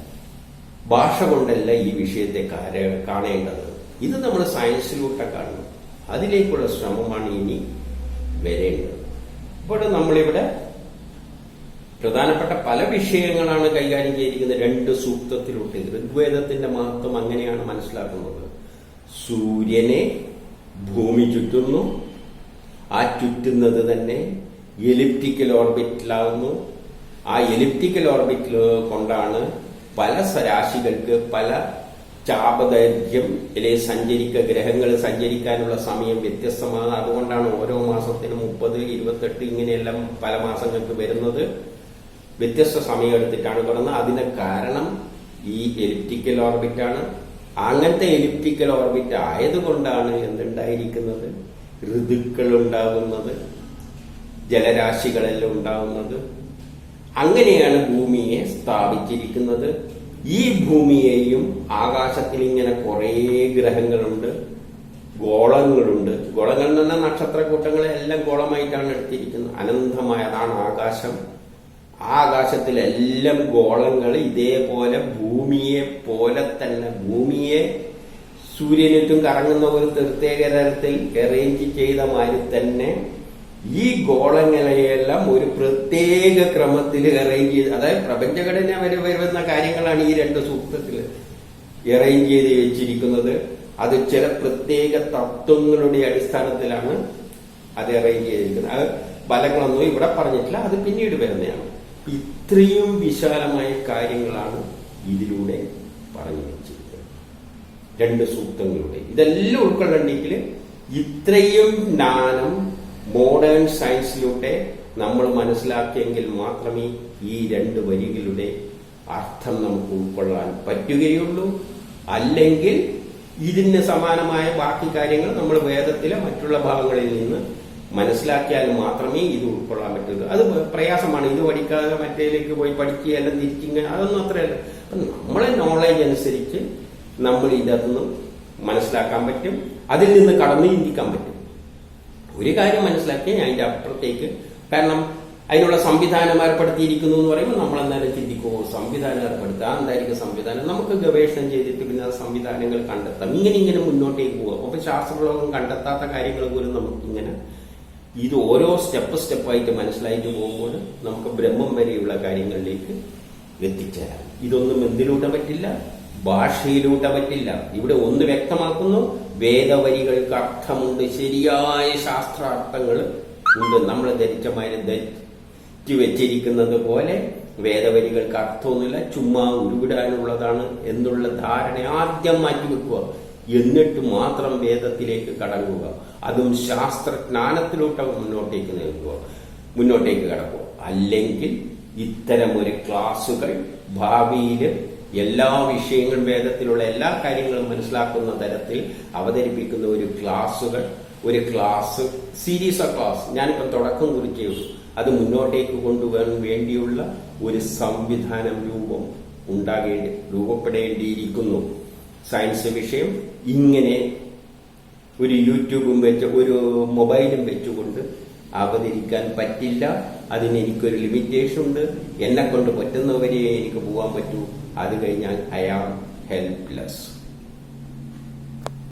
ഭാഷ കൊണ്ടല്ല ഈ വിഷയത്തെ കാണേണ്ടത്. ഇത് നമ്മൾ സയൻസിലൂടെ കാണണം, അതിലേക്കുള്ള ശ്രമമാണ് ഇനി വരേണ്ടത്. അപ്പോൾ നമ്മളിവിടെ പ്രധാനപ്പെട്ട പല വിഷയങ്ങളാണ് കൈകാര്യം ചെയ്തിരിക്കുന്നത് 2 സൂക്തത്തിലൂടെ. ഋഗ്വേദത്തിന്റെ മഹത്വം അങ്ങനെയാണ് മനസ്സിലാക്കുന്നത്. സൂര്യനെ ഭൂമി ചുറ്റുന്നു, ആ ചുറ്റുന്നത് തന്നെ എലിപ്റ്റിക്കൽ ഓർബിറ്റിലാവുന്നു. ആ എലിപ്റ്റിക്കൽ ഓർബിറ്റിൽ കൊണ്ടാണ് പല രാശികൾക്ക് പല ചാപദൈർഘ്യം ഗ്രഹങ്ങൾ സഞ്ചരിക്കാനുള്ള സമയം വ്യത്യസ്തമാണ്. അതുകൊണ്ടാണ് ഓരോ മാസത്തിനും 30, 28 ഇങ്ങനെയെല്ലാം പല മാസങ്ങൾക്ക് വരുന്നത്. വ്യത്യസ്ത സമയം എടുത്തിട്ടാണ് പറയുന്നത്. അതിന് കാരണം ഈ എലിപ്റ്റിക്കൽ ഓർബിറ്റാണ്. അങ്ങനത്തെ എലിപ്റ്റിക്കൽ ഓർബിറ്റ് ആയതുകൊണ്ടാണ് എന്തുണ്ടായിരിക്കുന്നത്, ഋതുക്കൾ ഉണ്ടാകുന്നത്, ജലരാശികളെല്ലാം ഉണ്ടാകുന്നത്. അങ്ങനെയാണ് ഭൂമിയെ സ്ഥാപിച്ചിരിക്കുന്നത്. ഈ ഭൂമിയെയും ആകാശത്തിൽ ഇങ്ങനെ കുറേ ഗ്രഹങ്ങളുണ്ട്, ഗോളങ്ങളുണ്ട്. ഗോളങ്ങൾ എന്ന് പറഞ്ഞാൽ നക്ഷത്രക്കൂട്ടങ്ങളെ എല്ലാം ഗോളമായിട്ടാണ് എടുത്തിരിക്കുന്നത്. അനന്തമായ, അതാണ് ആകാശം. ആ ആകാശത്തിലെല്ലാം ഗോളങ്ങൾ ഇതേപോലെ ഭൂമിയെ പോലെ തന്നെ, ഭൂമിയെ സൂര്യനിട്ടും കറങ്ങുന്ന ഒരു പ്രത്യേക തരത്തിൽ അറേഞ്ച് ചെയ്ത മാതിരി തന്നെ ഈ ഗോളങ്ങളെയെല്ലാം ഒരു പ്രത്യേക ക്രമത്തിൽ അറേഞ്ച് ചെയ്ത്, അതായത് പ്രപഞ്ചഘടന വരെ വരുന്ന കാര്യങ്ങളാണ് ഈ 2 സൂക്തത്തിൽ അറേഞ്ച് ചെയ്ത് വെച്ചിരിക്കുന്നത്. അത് ചില പ്രത്യേക തത്വങ്ങളുടെ അടിസ്ഥാനത്തിലാണ് അത് അറേഞ്ച് ചെയ്തിരിക്കുന്നത്. അത് ഫലങ്ങളൊന്നും ഇവിടെ പറഞ്ഞിട്ടില്ല, അത് പിന്നീട് വരുന്നതാണ്. ഇത്രയും വിശാലമായ കാര്യങ്ങളാണ് ഇതിലൂടെ പറഞ്ഞു വെച്ചിരിക്കുന്നത് 2 സൂക്തങ്ങളുടെ. ഇതെല്ലാം ഉൾക്കൊള്ളണമെങ്കിൽ ഇത്രയും ജ്ഞാനം മോഡേൺ സയൻസിലൂടെ നമ്മൾ മനസ്സിലാക്കിയെങ്കിൽ മാത്രമേ ഈ 2 വരികളുടെ അർത്ഥം നമുക്ക് ഉൾക്കൊള്ളാൻ പറ്റുകയുള്ളൂ. അല്ലെങ്കിൽ ഇതിന് സമാനമായ ബാക്കി കാര്യങ്ങൾ നമ്മൾ വേദത്തിലെ മറ്റുള്ള ഭാഗങ്ങളിൽ നിന്ന് മനസ്സിലാക്കിയാൽ മാത്രമേ ഇത് ഉൾക്കൊള്ളാൻ പറ്റുള്ളൂ. അത് പ്രയാസമാണ്. ഇത് പഠിക്കാതെ മറ്റേലേക്ക് പോയി പഠിക്കുക, എല്ലാം തിരിച്ചിങ്ങനെ, അതൊന്നും അത്രയല്ല. നമ്മളെ നോളേജ് അനുസരിച്ച് നമ്മൾ ഇതൊന്നും മനസ്സിലാക്കാൻ പറ്റും, അതിൽ നിന്ന് കടന്നു ചിന്തിക്കാൻ പറ്റും. ഒരു കാര്യം മനസ്സിലാക്കി അതിന്റെ അപ്പുറത്തേക്ക്, കാരണം അതിനുള്ള സംവിധാനം ഏർപ്പെടുത്തിയിരിക്കുന്നു എന്ന് പറയുമ്പോൾ നമ്മൾ എന്തായാലും ചിന്തിക്കുമോ, സംവിധാനം ഏർപ്പെടുത്താം, എന്തായിരിക്കും സംവിധാനം, നമുക്ക് ഗവേഷണം ചെയ്തിട്ട് പിന്നെ ആ സംവിധാനങ്ങൾ കണ്ടെത്താം, ഇങ്ങനെ മുന്നോട്ടേക്ക് പോകാം. അപ്പൊ ശാസ്ത്രലോകം കണ്ടെത്താത്ത കാര്യങ്ങൾ പോലും നമുക്കിങ്ങനെ ഇത് ഓരോ സ്റ്റെപ്പായിട്ട് മനസ്സിലായിട്ട് പോകുമ്പോൾ നമുക്ക് ബ്രഹ്മം വരെയുള്ള കാര്യങ്ങളിലേക്ക് എത്തിച്ചേരാം. ഇതൊന്നും എന്തിലൂടെ പറ്റില്ല? ഭാഷയിലൂടെ പറ്റില്ല. ഇവിടെ ഒന്ന് വ്യക്തമാക്കുന്നു, വേദവരികൾക്ക് അർത്ഥമുണ്ട്, ശരിയായ ശാസ്ത്രാർത്ഥങ്ങൾ ഉണ്ട്. നമ്മൾ ധരിച്ചു വെച്ചിരിക്കുന്നത് പോലെ വേദവരികൾക്ക് അർത്ഥമൊന്നുമില്ല, ചുമ്മാ ഉരുവിടാനുള്ളതാണ് എന്നുള്ള ധാരണ ആദ്യം മാറ്റിവെക്കുക. എന്നിട്ട് മാത്രം വേദത്തിലേക്ക് കടങ്ങുക. അതും ശാസ്ത്രജ്ഞാനത്തിലോട്ട് മുന്നോട്ടേക്ക് കടക്കുക. അല്ലെങ്കിൽ ഇത്തരം ഒരു ക്ലാസുകൾ ഭാവിയിൽ എല്ലാ വിഷയങ്ങളും, വേദത്തിലുള്ള എല്ലാ കാര്യങ്ങളും മനസ്സിലാക്കുന്ന തരത്തിൽ അവതരിപ്പിക്കുന്ന ഒരു ക്ലാസ് സീരീസ് ഓഫ് ക്ലാസ് ഞാനിപ്പം തുടക്കം കുറിച്ചേ ഉള്ളൂ. അത് മുന്നോട്ടേക്ക് കൊണ്ടുപോകാൻ വേണ്ടിയുള്ള ഒരു സംവിധാനം രൂപപ്പെടേണ്ടിയിരിക്കുന്നു. സയൻസ് വിഷയം ഇങ്ങനെ ഒരു യൂട്യൂബും വെച്ച് ഒരു മൊബൈലും വെച്ചുകൊണ്ട് അവതരിക്കാൻ പറ്റില്ല. അതിന് എനിക്കൊരു ലിമിറ്റേഷൻ ഉണ്ട്. എന്നെ കൊണ്ട് പറ്റുന്നവരെ എനിക്ക് പോകാൻ പറ്റൂ. അത് കഴിഞ്ഞാൽ ഐ ആം ഹെൽപ്ലെസ്.